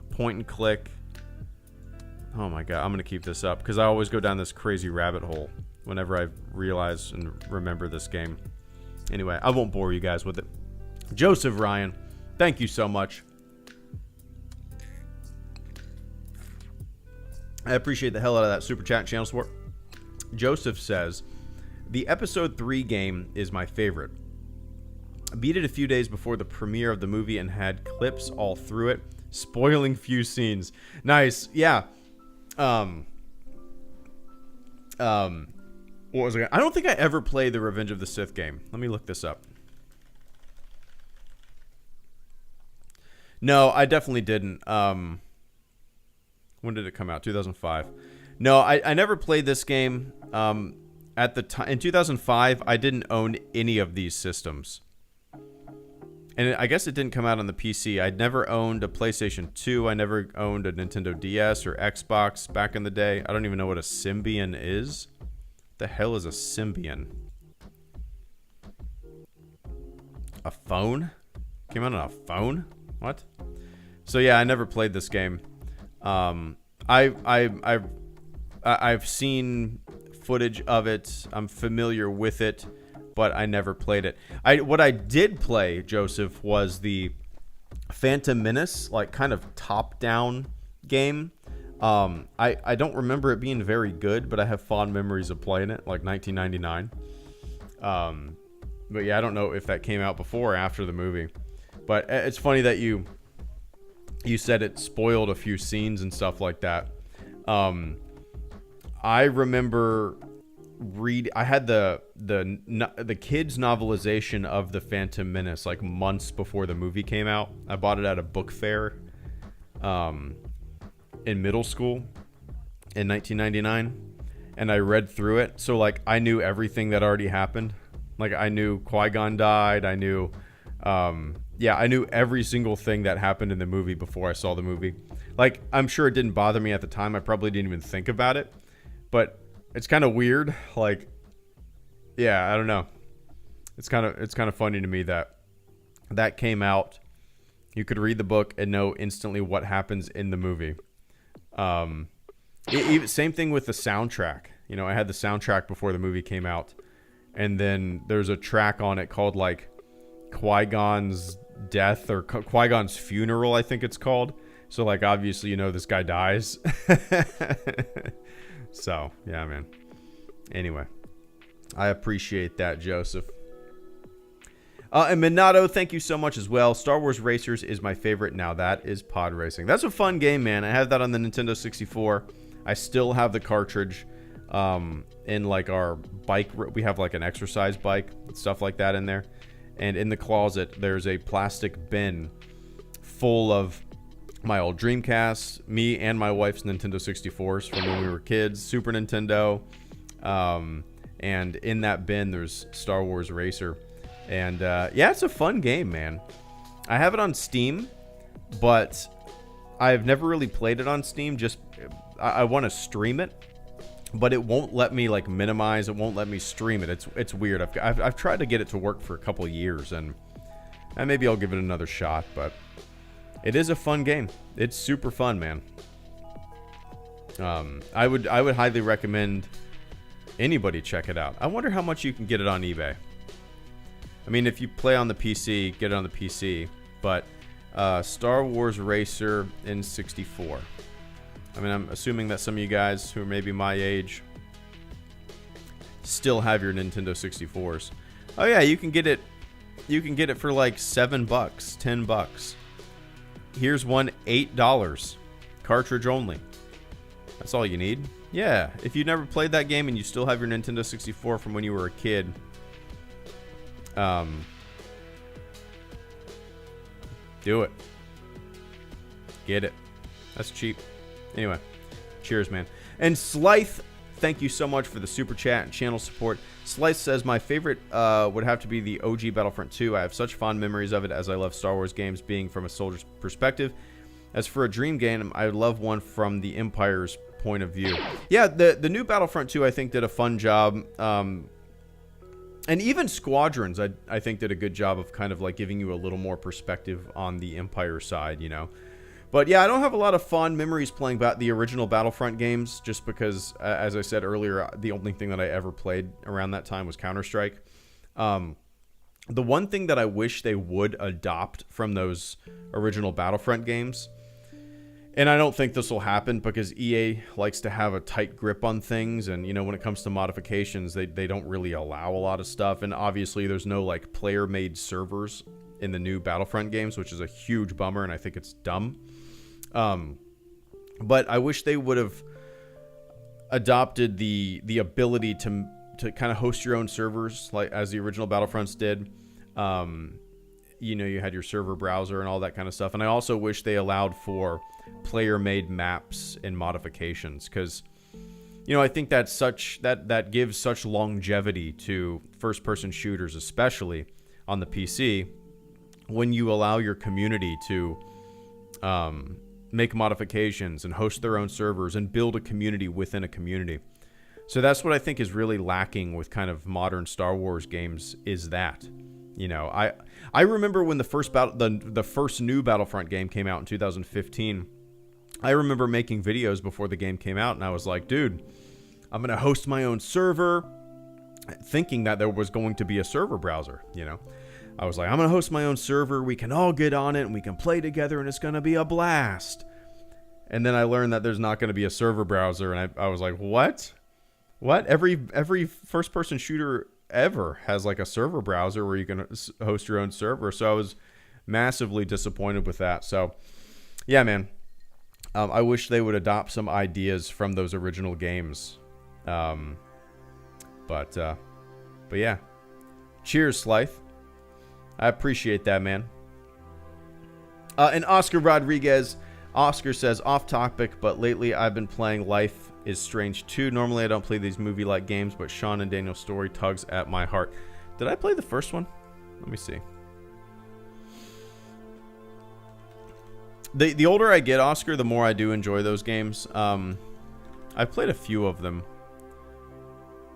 point and click. Oh my god, I'm going to keep this up because I always go down this crazy rabbit hole whenever I realize and remember this game. Anyway, I won't bore you guys with it. Joseph Ryan, thank you so much. I appreciate the hell out of that super chat channel support. Joseph says, the episode 3 game is my favorite. I beat it a few days before the premiere of the movie and had clips all through it, spoiling few scenes. Nice, yeah. What was it? I don't think I ever played the Revenge of the Sith game. Let me look this up. No, I definitely didn't. When did it come out? 2005. No, I never played this game. At the time in 2005, I didn't own any of these systems. And I guess it didn't come out on the PC. I'd never owned a PlayStation 2. I never owned a Nintendo DS or Xbox back in the day. I don't even know what a Symbian is. What the hell is a Symbian? A phone? Came out on a phone? What? So yeah, I never played this game. I've seen footage of it. I'm familiar with it. But I never played it. What I did play, Joseph, was the Phantom Menace, like kind of top-down game. I don't remember it being very good, but I have fond memories of playing it, like 1999. But yeah, I don't know if that came out before or after the movie. But it's funny that you said it spoiled a few scenes and stuff like that. I remember I had the kids novelization of The Phantom Menace like months before the movie came out. I bought it at a book fair in middle school in 1999, and I read through it. So like I knew everything that already happened. Like I knew Qui-Gon died. I knew I knew every single thing that happened in the movie before I saw the movie. Like, I'm sure it didn't bother me at the time. I probably didn't even think about it. But it's kind of weird. Like, yeah, I don't know. It's kind of funny to me that came out. You could read the book and know instantly what happens in the movie. Same thing with the soundtrack. You know, I had the soundtrack before the movie came out. And then there's a track on it called, like, Qui-Gon's death or Qui-Gon's funeral, I think it's called. So, like, obviously, you know, this guy dies. So, yeah, man. Anyway, I appreciate that, Joseph. And Minato, thank you so much as well. Star Wars Racers is my favorite. Now, that is pod racing. That's a fun game, man. I have that on the Nintendo 64. I still have the cartridge in, like, our bike. We have, like, an exercise bike, stuff like that in there. And in the closet, there's a plastic bin full of my old Dreamcast, me and my wife's Nintendo 64s from when we were kids, Super Nintendo. And in that bin, there's Star Wars Racer. And yeah, it's a fun game, man. I have it on Steam, but I've never really played it on Steam. Just I want to stream it, but it won't let me like minimize. It won't let me stream it. It's weird. I've tried to get it to work for a couple of years, and maybe I'll give it another shot. But it is a fun game. It's super fun, man. I would highly recommend anybody check it out. I wonder how much you can get it on eBay. I mean, if you play on the PC, get it on the PC. But Star Wars Racer in 64. I mean, I'm assuming that some of you guys who are maybe my age still have your Nintendo 64s. Oh yeah, you can get it. You can get it for like $7, $10. Here's one, $8. Cartridge only. That's all you need. Yeah, if you never played that game and you still have your Nintendo 64 from when you were a kid, do it. Get it. That's cheap. Anyway, cheers, man. And Slythe, thank you so much for the super chat and channel support. Slythe says, my favorite would have to be the OG Battlefront 2. I have such fond memories of it as I love Star Wars games being from a soldier's perspective. As for a dream game, I would love one from the Empire's point of view. Yeah, the new Battlefront 2, I think, did a fun job. And even Squadrons, I think, did a good job of kind of like giving you a little more perspective on the Empire side, you know. But yeah, I don't have a lot of fond memories playing the original Battlefront games, just because, as I said earlier, the only thing that I ever played around that time was Counter-Strike. The one thing that I wish they would adopt from those original Battlefront games, and I don't think this will happen because EA likes to have a tight grip on things, and you know, when it comes to modifications, they don't really allow a lot of stuff, and obviously there's no like player-made servers in the new Battlefront games, which is a huge bummer, and I think it's dumb. But I wish they would have adopted the ability to kind of host your own servers, like as the original Battlefronts did. You know, you had your server browser and all that kind of stuff. And I also wish they allowed for player-made maps and modifications, because, you know, I think that's that gives such longevity to first-person shooters, especially on the PC, when you allow your community to make modifications and host their own servers and build a community within a community. So that's what I think is really lacking with kind of modern Star Wars games, is that, you know, I remember when the first new Battlefront game came out in 2015. I remember making videos before the game came out, and I was like, dude, I'm going to host my own server, thinking that there was going to be a server browser, you know. I was like, I'm going to host my own server. We can all get on it and we can play together and it's going to be a blast. And then I learned that there's not going to be a server browser, and I was like, what? What? Every first-person shooter ever has like a server browser where you can host your own server. So I was massively disappointed with that. So, yeah, man. I wish they would adopt some ideas from those original games. But yeah. Cheers, Slythe. I appreciate that, man. And Oscar Rodriguez. Oscar says, off topic, but lately I've been playing Life is Strange 2. Normally I don't play these movie-like games, but Sean and Daniel's story tugs at my heart. Did I play the first one? Let me see. The older I get, Oscar, the more I do enjoy those games. I've played a few of them.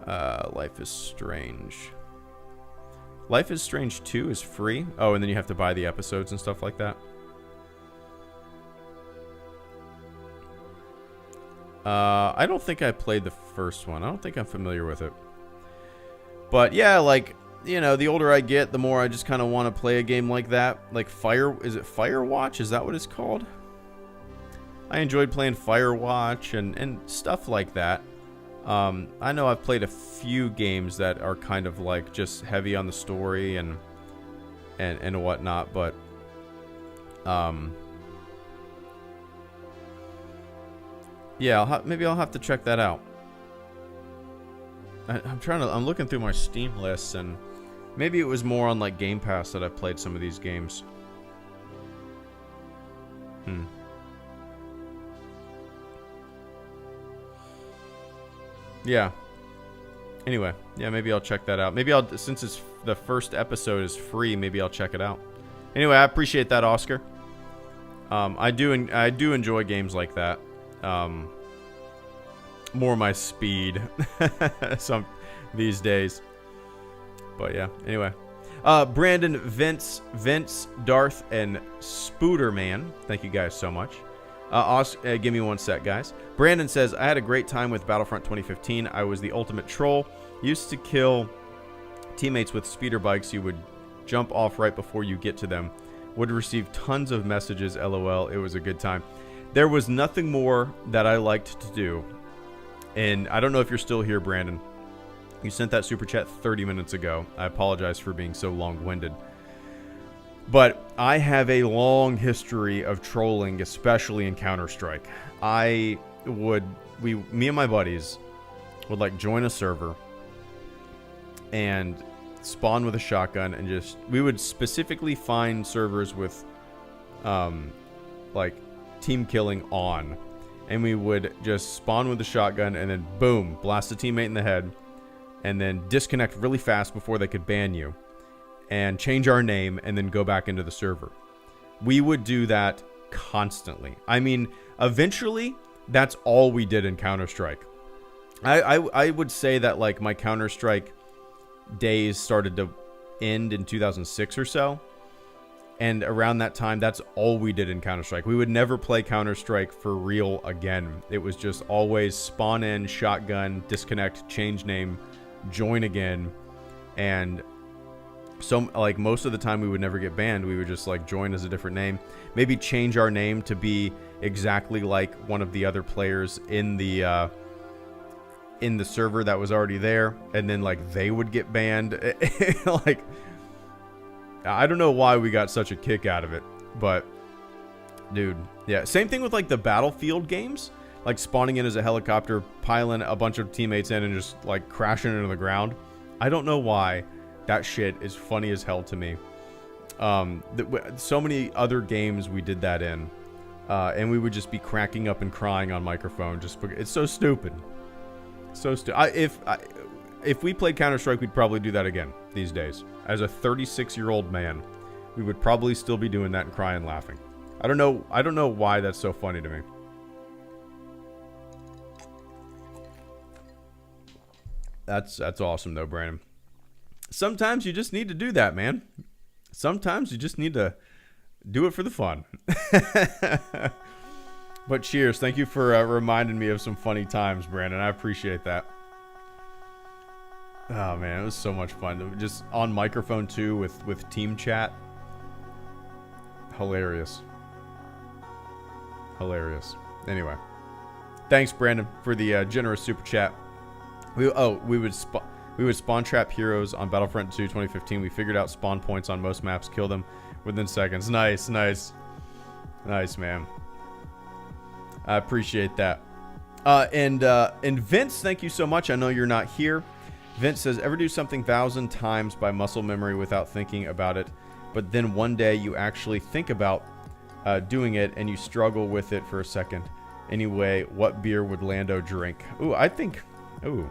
Life is Strange. Life is Strange 2 is free. Oh, and then you have to buy the episodes and stuff like that. I don't think I played the first one. I don't think I'm familiar with it. But yeah, like, you know, the older I get, the more I just kind of want to play a game like that. Like is it Firewatch? Is that what it's called? I enjoyed playing Firewatch and stuff like that. I know I've played a few games that are kind of like just heavy on the story and whatnot, but yeah, maybe I'll have to check that out. I'm looking through my Steam lists, and maybe it was more on like Game Pass that I played some of these games. Yeah. Anyway, yeah, maybe I'll check that out. Maybe since it's the first episode is free, maybe I'll check it out. Anyway, I appreciate that, Oscar. I do enjoy games like that. More my speed some these days. But yeah, anyway. Brandon, Vince, Darth, and Spooderman. Thank you guys so much. Give me one sec, guys. Brandon says, I had a great time with Battlefront 2015. I was the ultimate troll. Used to kill teammates with speeder bikes. You would jump off right before you get to them. Would receive tons of messages, LOL. It was a good time. There was nothing more that I liked to do. And I don't know if you're still here, Brandon. You sent that super chat 30 minutes ago. I apologize for being so long-winded. But I have a long history of trolling, especially in Counter-Strike. Me and my buddies would like join a server and spawn with a shotgun, and we would specifically find servers with like team killing on, and we would just spawn with a shotgun and then boom, blast a teammate in the head, and then disconnect really fast before they could ban you, and change our name, and then go back into the server. We would do that constantly. I mean, eventually, that's all we did in Counter-Strike. I would say that like my Counter-Strike days started to end in 2006 or so. And around that time, that's all we did in Counter-Strike. We would never play Counter-Strike for real again. It was just always spawn in, shotgun, disconnect, change name, join again. And so, like, most of the time we would never get banned. We would just, like, join as a different name. Maybe change our name to be exactly like one of the other players in the server that was already there. And then, like, they would get banned. Like, I don't know why we got such a kick out of it, but dude, yeah. Same thing with like the Battlefield games, like spawning in as a helicopter, piling a bunch of teammates in and just like crashing into the ground. I don't know why that shit is funny as hell to me. So many other games we did that in, and we would just be cracking up and crying on microphone. Just because it's so stupid. So stupid. If we played Counter-Strike, we'd probably do that again these days. As a 36-year-old man, we would probably still be doing that and crying laughing. I don't know why that's so funny to me. That's awesome though, Brandon. Sometimes you just need to do that, man. Sometimes you just need to do it for the fun. But cheers. Thank you for reminding me of some funny times, Brandon. I appreciate that. Oh man, it was so much fun. Just on microphone too with team chat. Hilarious. Anyway. Thanks, Brandon, for the generous super chat. We would spawn trap heroes on Battlefront 2 2015. We figured out spawn points on most maps, kill them within seconds. Nice, nice. Nice, man. I appreciate that. And Vince, thank you so much. I know you're not here. Vince says, ever do something 1,000 times by muscle memory without thinking about it, but then one day you actually think about doing it and you struggle with it for a second? Anyway, what beer would Lando drink? Ooh, I think... Ooh.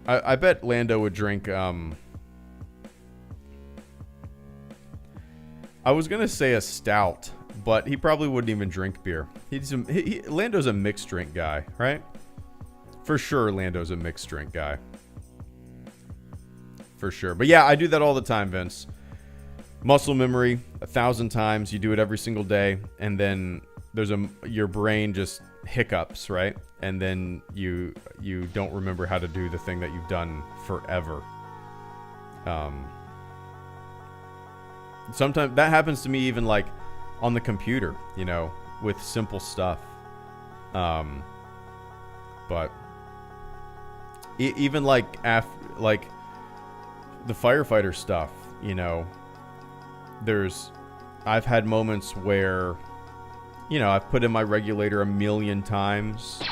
I bet Lando would drink... I was going to say a stout, but he probably wouldn't even drink beer. Lando's a mixed drink guy, right? For sure, Lando's a mixed drink guy. For sure. But yeah, I do that all the time, Vince. Muscle memory, 1,000 times. You do it every single day, and then your brain just hiccups, right? And then you don't remember how to do the thing that you've done forever. Sometimes that happens to me even like on the computer, you know, with simple stuff. But even like the firefighter stuff, you know, I've had moments where, you know, I've put in my regulator 1,000,000 times.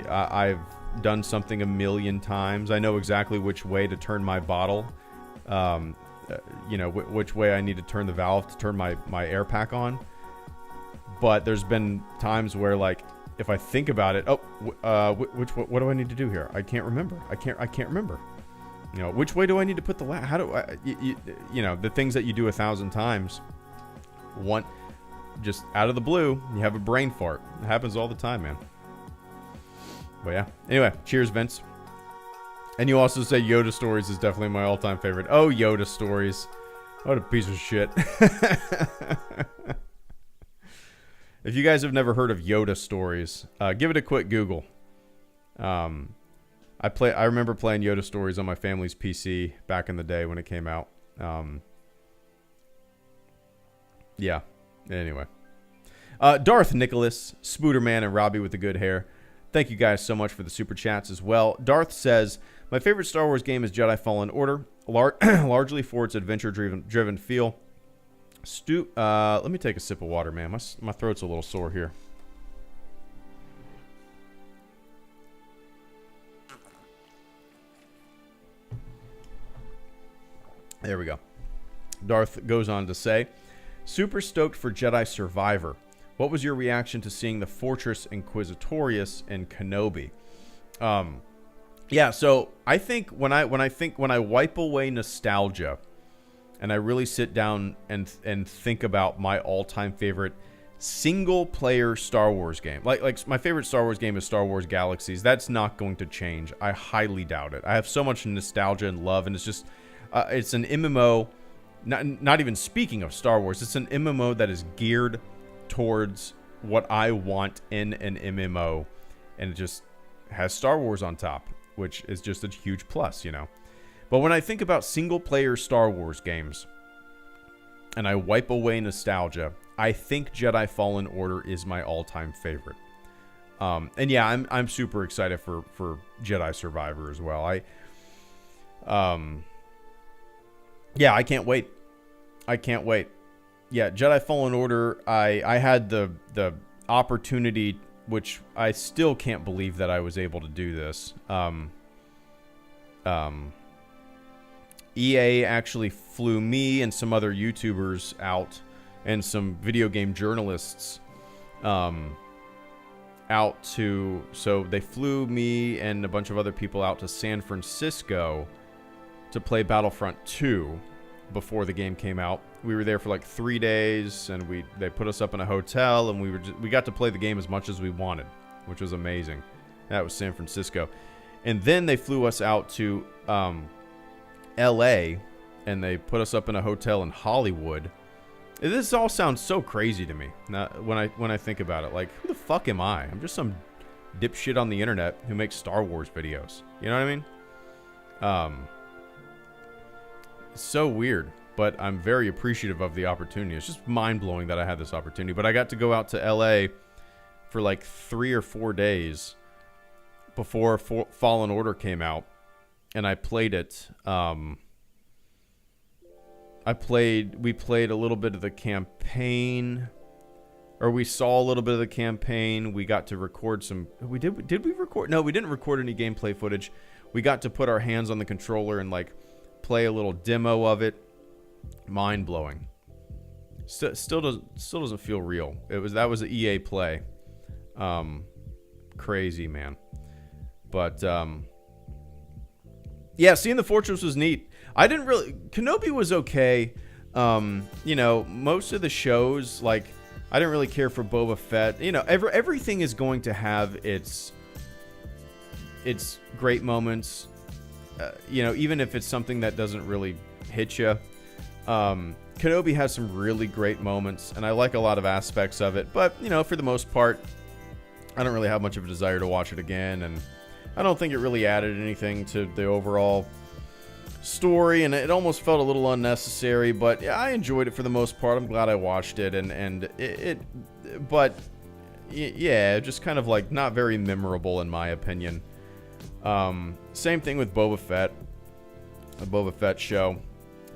I've done something 1,000,000 times. I know exactly which way to turn my bottle. You know, which way I need to turn the valve to turn my air pack on. But there's been times where, like, if I think about it, what do I need to do here? I can't remember. I can't remember. You know, which way do I need to put the how do I, you know, the things that you do 1,000 times, just out of the blue, you have a brain fart. It happens all the time, man. But yeah. Anyway, cheers, Vince. And you also say Yoda Stories is definitely my all-time favorite. Oh, Yoda Stories. What a piece of shit. If you guys have never heard of Yoda Stories, give it a quick Google. I remember playing Yoda Stories on my family's PC back in the day when it came out. Yeah. Anyway. Darth Nicholas, Spooderman, and Robbie with the good hair. Thank you guys so much for the super chats as well. Darth says, my favorite Star Wars game is Jedi Fallen Order, largely for its adventure-driven feel. Let me take a sip of water, man. My throat's a little sore here. There we go. Darth goes on to say, super stoked for Jedi Survivor. What was your reaction to seeing the Fortress Inquisitorius in Kenobi? Yeah, so I think when I wipe away nostalgia and I really sit down and think about my all-time favorite single-player Star Wars game. Like my favorite Star Wars game is Star Wars Galaxies. That's not going to change. I highly doubt it. I have so much nostalgia and love, and it's just it's an MMO. Not even speaking of Star Wars, it's an MMO that is geared towards what I want in an MMO, and it just has Star Wars on top, which is just a huge plus, you know. But when I think about single-player Star Wars games, and I wipe away nostalgia, I think Jedi Fallen Order is my all-time favorite. And yeah, I'm super excited for Jedi Survivor as well. Yeah, I can't wait. I can't wait. Yeah, Jedi Fallen Order, I had the opportunity, which I still can't believe that I was able to do this. EA actually flew me and some other YouTubers out, and some video game journalists out to... So they flew me and a bunch of other people out to San Francisco to play Battlefront 2 before the game came out. We were there for like 3 days, and they put us up in a hotel, and we got to play the game as much as we wanted, which was amazing. That was San Francisco. And then they flew us out to LA, and they put us up in a hotel in Hollywood. This all sounds so crazy to me when I think about it. Like, who the fuck am I? I'm just some dipshit on the internet who makes Star Wars videos. You know what I mean? It's so weird, but I'm very appreciative of the opportunity. It's just mind-blowing that I had this opportunity. But I got to go out to LA for like 3 or 4 days before Fallen Order came out, and I played it. We played a little bit of the campaign, or we saw a little bit of the campaign. We got to record some. Did we record? No, we didn't record any gameplay footage. We got to put our hands on the controller and like play a little demo of it. Mind blowing. Still doesn't feel real. That was an EA play. Crazy, man. But yeah, seeing the fortress was neat. Kenobi was okay. Most of the shows, like, I didn't really care for Boba Fett. Everything is going to have its great moments. Even if it's something that doesn't really hit you. Kenobi has some really great moments, and I like a lot of aspects of it. But, for the most part, I don't really have much of a desire to watch it again, and I don't think it really added anything to the overall story, and it almost felt a little unnecessary. But yeah, I enjoyed it for the most part. I'm glad I watched it, but yeah, just kind of like not very memorable in my opinion. Same thing with Boba Fett, a Boba Fett show.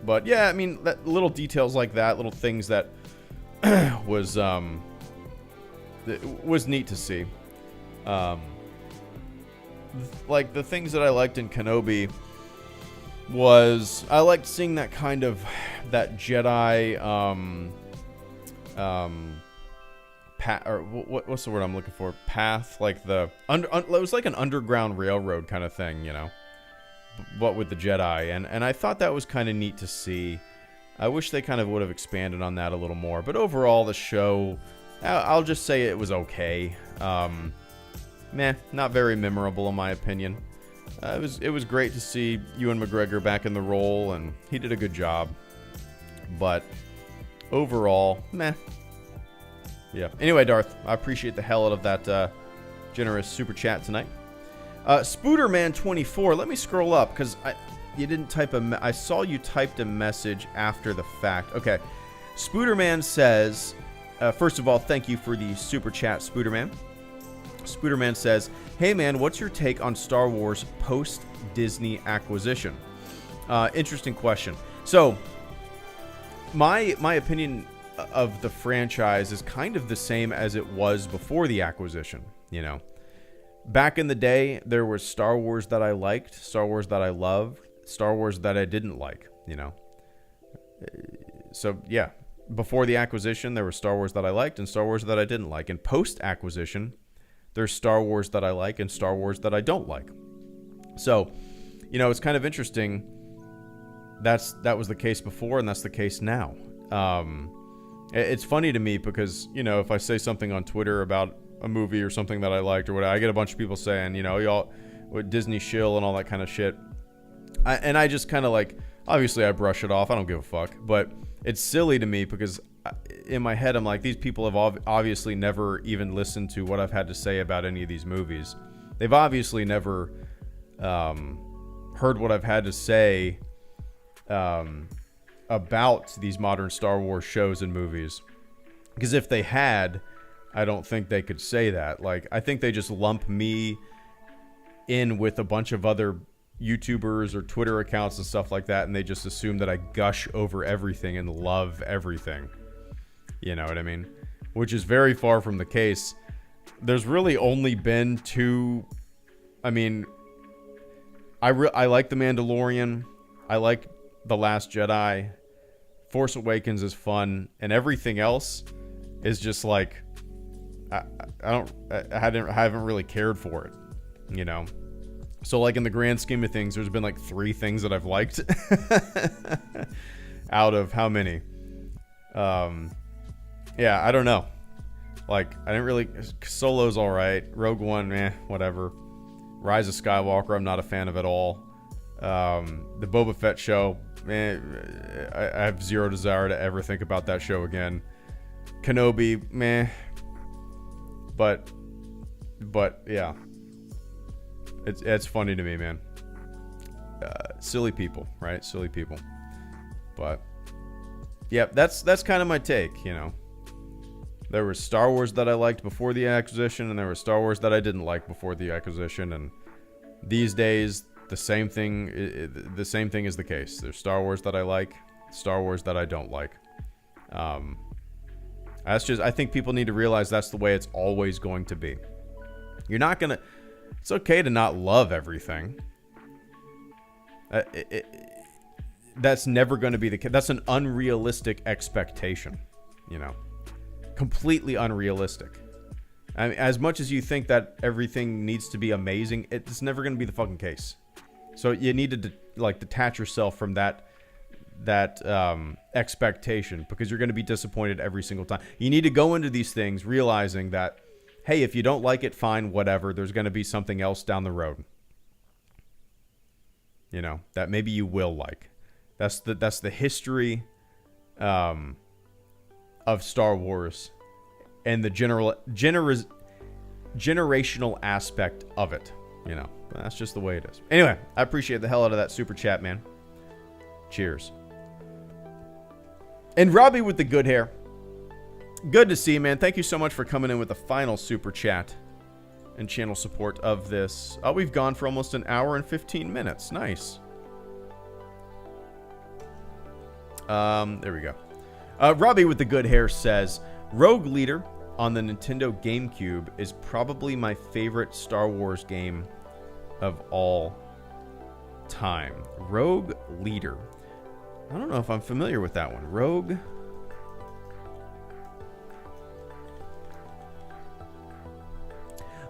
But yeah, I mean, little details like that, little things that was neat to see. Like the things that I liked in Kenobi was I liked seeing that kind of that Jedi what's the word I'm looking for? Path, like it was like an underground railroad kind of thing, but with the Jedi, and I thought that was kind of neat to see. I wish they kind of would have expanded on that a little more, but overall the show, I'll just say it was okay. Not very memorable in my opinion. It was great to see Ewan McGregor back in the role, and he did a good job. But overall, Yeah. Anyway, Darth, I appreciate the hell out of that generous super chat tonight. Spooderman24, let me scroll up because you didn't type I saw you typed a message after the fact. Okay. Spooderman says, first of all, thank you for the super chat, Spooderman. Spooderman says, hey man, what's your take on Star Wars post-Disney acquisition? Interesting question. So, my opinion of the franchise is kind of the same as it was before the acquisition, Back in the day, there was Star Wars that I liked, Star Wars that I loved, Star Wars that I didn't like, So, yeah, before the acquisition, there was Star Wars that I liked and Star Wars that I didn't like. And post-acquisition, there's Star Wars that I like and Star Wars that I don't like. So, it's kind of interesting. That was the case before, and that's the case now. It's funny to me because, if I say something on Twitter about a movie or something that I liked or whatever, I get a bunch of people saying, y'all with Disney shill and all that kind of shit. And I just kind of like, obviously I brush it off. I don't give a fuck. But it's silly to me because in my head, I'm like, these people have obviously never even listened to what I've had to say about any of these movies. They've obviously never heard what I've had to say about these modern Star Wars shows and movies. Because if they had, I don't think they could say that. Like, I think they just lump me in with a bunch of other YouTubers or Twitter accounts and stuff like that, and they just assume that I gush over everything and love everything. You know what I mean? Which is very far from the case. There's really only been two. I mean, I like The Mandalorian. I like The Last Jedi. Force Awakens is fun, and everything else is just like I haven't really cared for it, So like in the grand scheme of things, there's been like 3 things that I've liked out of how many? Yeah, I don't know. Like, I didn't really. Solo's all right. Rogue One, whatever. Rise of Skywalker, I'm not a fan of at all. The Boba Fett show, I have zero desire to ever think about that show again. Kenobi, But yeah, it's funny to me, man. Silly people, right? Silly people. But yeah, that's kind of my take, There was Star Wars that I liked before the acquisition, and there was Star Wars that I didn't like before the acquisition. And these days, the same thing is the case. There's Star Wars that I like, Star Wars that I don't like. That's just, I think people need to realize that's the way it's always going to be. You're not gonna. It's okay to not love everything. That's never going to be the case. That's an unrealistic expectation, you know, completely unrealistic. I mean, as much as you think that everything needs to be amazing, it's never going to be the fucking case. So you need to detach yourself from that expectation, because you're going to be disappointed every single time. You need to go into these things realizing that, hey, if you don't like it, fine, whatever. There's going to be something else down the road, you know, that maybe you will like. That's the history of Star Wars and the generational aspect of it. You know, that's just the way it is. Anyway, I appreciate the hell out of that super chat, man. Cheers. And Robbie with the good hair. Good to see you, man. Thank you so much for coming in with the final super chat and channel support of this. Oh, we've gone for almost an hour and 15 minutes. Nice. There we go. Robbie with the good hair says, Rogue Leader on the Nintendo GameCube is probably my favorite Star Wars game of all time. Rogue Leader. I don't know if I'm familiar with that one. Rogue.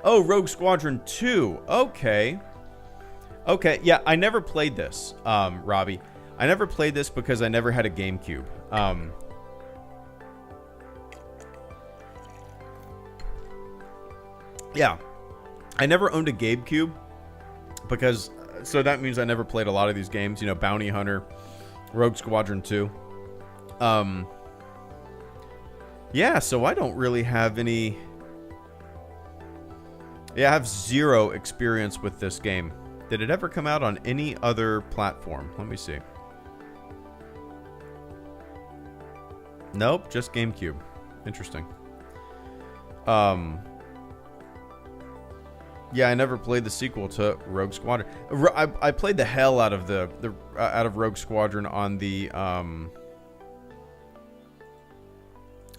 Oh, Rogue Squadron 2. Okay. Okay, yeah, I never played this, Robbie. I never played this because I never had a GameCube. Yeah, I never owned a GameCube because, so that means I never played a lot of these games. You know, Bounty Hunter, Rogue Squadron 2. Yeah, so I don't really have any. Yeah, I have zero experience with this game. Did it ever come out on any other platform? Let me see. Nope, just GameCube. Interesting. Yeah, I never played the sequel to Rogue Squadron. I played the hell out of out of Rogue Squadron on the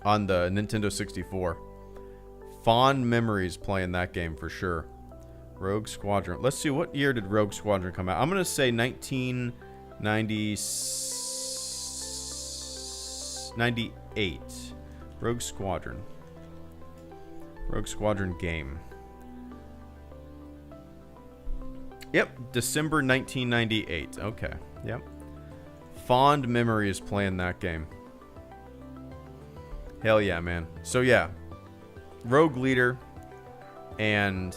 Nintendo 64. Fond memories playing that game for sure. Rogue Squadron. Let's see, what year did Rogue Squadron come out? I'm gonna say 1998. Rogue Squadron. Rogue Squadron game. Yep, December 1998. Okay, yep. Fond memories playing that game. Hell yeah, man. So yeah, Rogue Leader and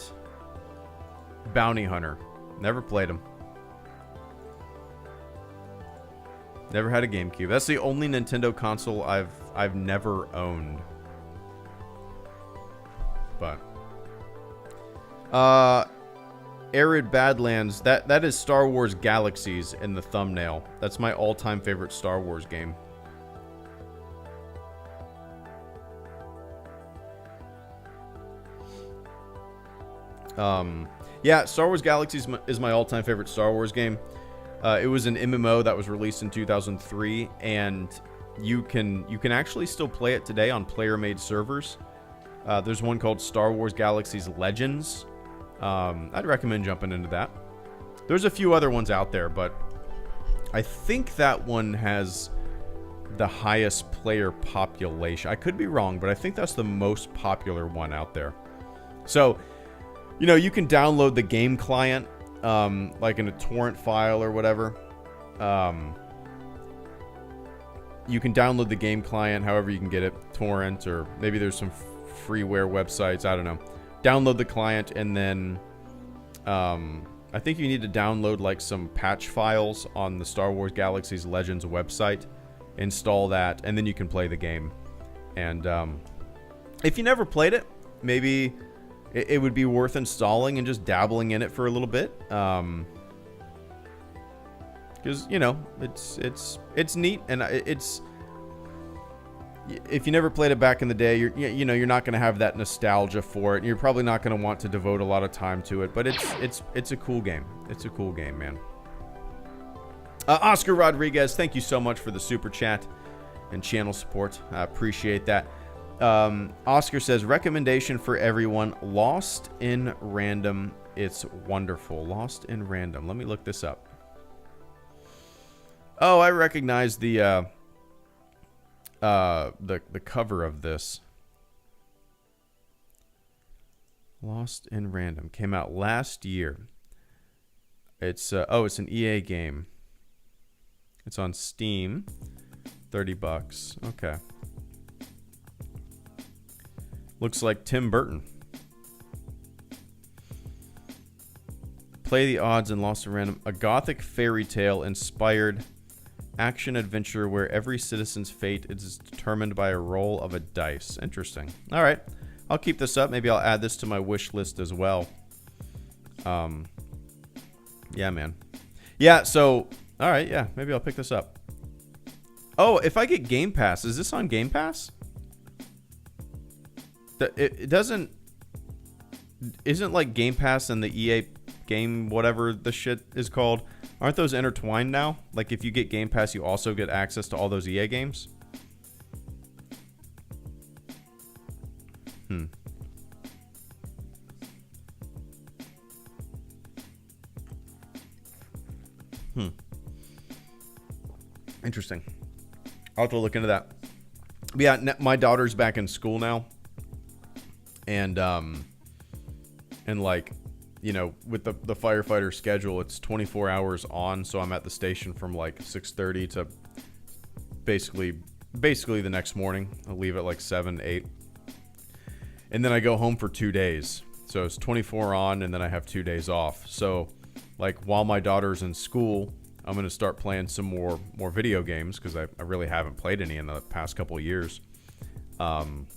Bounty Hunter. Never played them. Never had a GameCube. That's the only Nintendo console I've never owned. But Arid Badlands, that is Star Wars Galaxies in the thumbnail. That's my all-time favorite Star Wars game. Yeah, Star Wars Galaxies is my all-time favorite Star Wars game. It was an MMO that was released in 2003, and you can actually still play it today on player-made servers. There's one called Star Wars Galaxies Legends. I'd recommend jumping into that. There's a few other ones out there, but I think that one has the highest player population. I could be wrong, but I think that's the most popular one out there. So, you know, you can download the game client, like in a torrent file or whatever. You can download the game client however you can get it, torrent, or maybe there's some freeware websites, I don't know. Download the client, and then I think you need to download like some patch files on the Star Wars Galaxies Legends website, install that, and then you can play the game. And if you never played it, maybe it would be worth installing and just dabbling in it for a little bit, because you know it's neat, and if you never played it back in the day, you're not going to have that nostalgia for it. You're probably not going to want to devote a lot of time to it, but it's a cool game. It's a cool game, man. Oscar Rodriguez, thank you so much for the super chat and channel support. I appreciate that. Oscar says, recommendation for everyone, Lost in Random. It's wonderful. Lost in Random. Let me look this up. Oh, I recognize the cover of this. Lost in Random came out last year. It's it's an EA game. It's on Steam. $30. Okay. Looks like Tim Burton. Play the odds in Lost in Random, a gothic fairy tale inspired action adventure where every citizen's fate is determined by a roll of a dice. Interesting. All right. I'll keep this up. Maybe I'll add this to my wish list as well. Yeah, man. Yeah, so, all right, yeah, maybe I'll pick this up. Oh, if I get Game Pass, is this on Game Pass? It doesn't... Isn't like Game Pass and the EA game, whatever the shit is called, aren't those intertwined now? Like if you get Game Pass, you also get access to all those EA games? Interesting. I'll have to look into that. But yeah, my daughter's back in school now. And like, you know, with the firefighter schedule, it's 24 hours on, so I'm at the station from like 6:30 to basically the next morning. I'll leave at like 7, 8. And then I go home for 2 days. So it's 24 on, and then I have 2 days off. So like while my daughter's in school, I'm going to start playing some more video games, because I really haven't played any in the past couple of years. And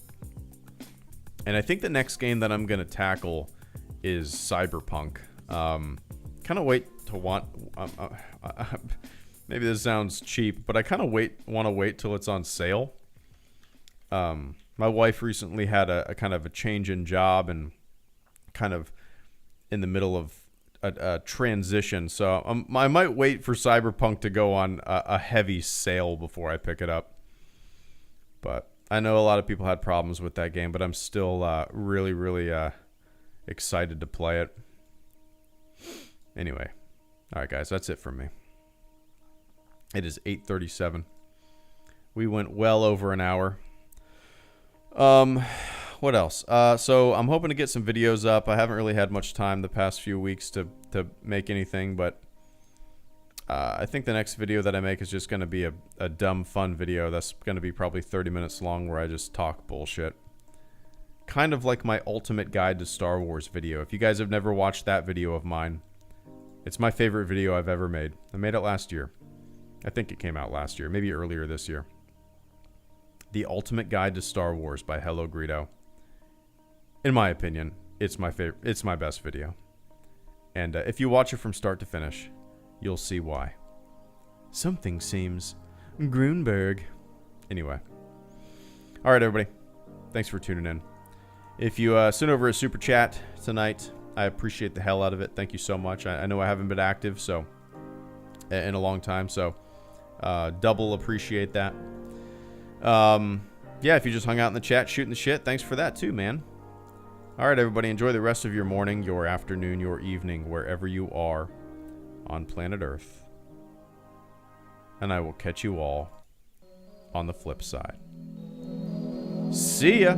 I think the next game that I'm going to tackle is Cyberpunk. Kind of wait to want... maybe this sounds cheap, but I kind of want to wait till it's on sale. My wife recently had a kind of a change in job and kind of in the middle of a transition, so I might wait for Cyberpunk to go on a heavy sale before I pick it up. But I know a lot of people had problems with that game, but I'm still really, really excited to play it. Anyway, all right, guys, that's it from me. It is 8:37. We went well over an hour. What else? So I'm hoping to get some videos up. I haven't really had much time the past few weeks to make anything, but I think the next video that I make is just going to be a dumb fun video that's going to be probably 30 minutes long, where I just talk bullshit. Kind of like my ultimate guide to Star Wars video. If you guys have never watched that video of mine, it's my favorite video I've ever made. I made it last year. I think it came out last year, maybe earlier this year. The Ultimate Guide to Star Wars by HelloGreedo. In my opinion, it's my favorite. It's my best video. And if you watch it from start to finish, you'll see why. Something seems Grunberg. Anyway. All right, everybody. Thanks for tuning in. If you send over a super chat tonight, I appreciate the hell out of it. Thank you so much. I know I haven't been active in a long time, so double appreciate that. Yeah, if you just hung out in the chat shooting the shit, thanks for that too, man. All right, everybody, enjoy the rest of your morning, your afternoon, your evening, wherever you are on planet Earth. And I will catch you all on the flip side. See ya!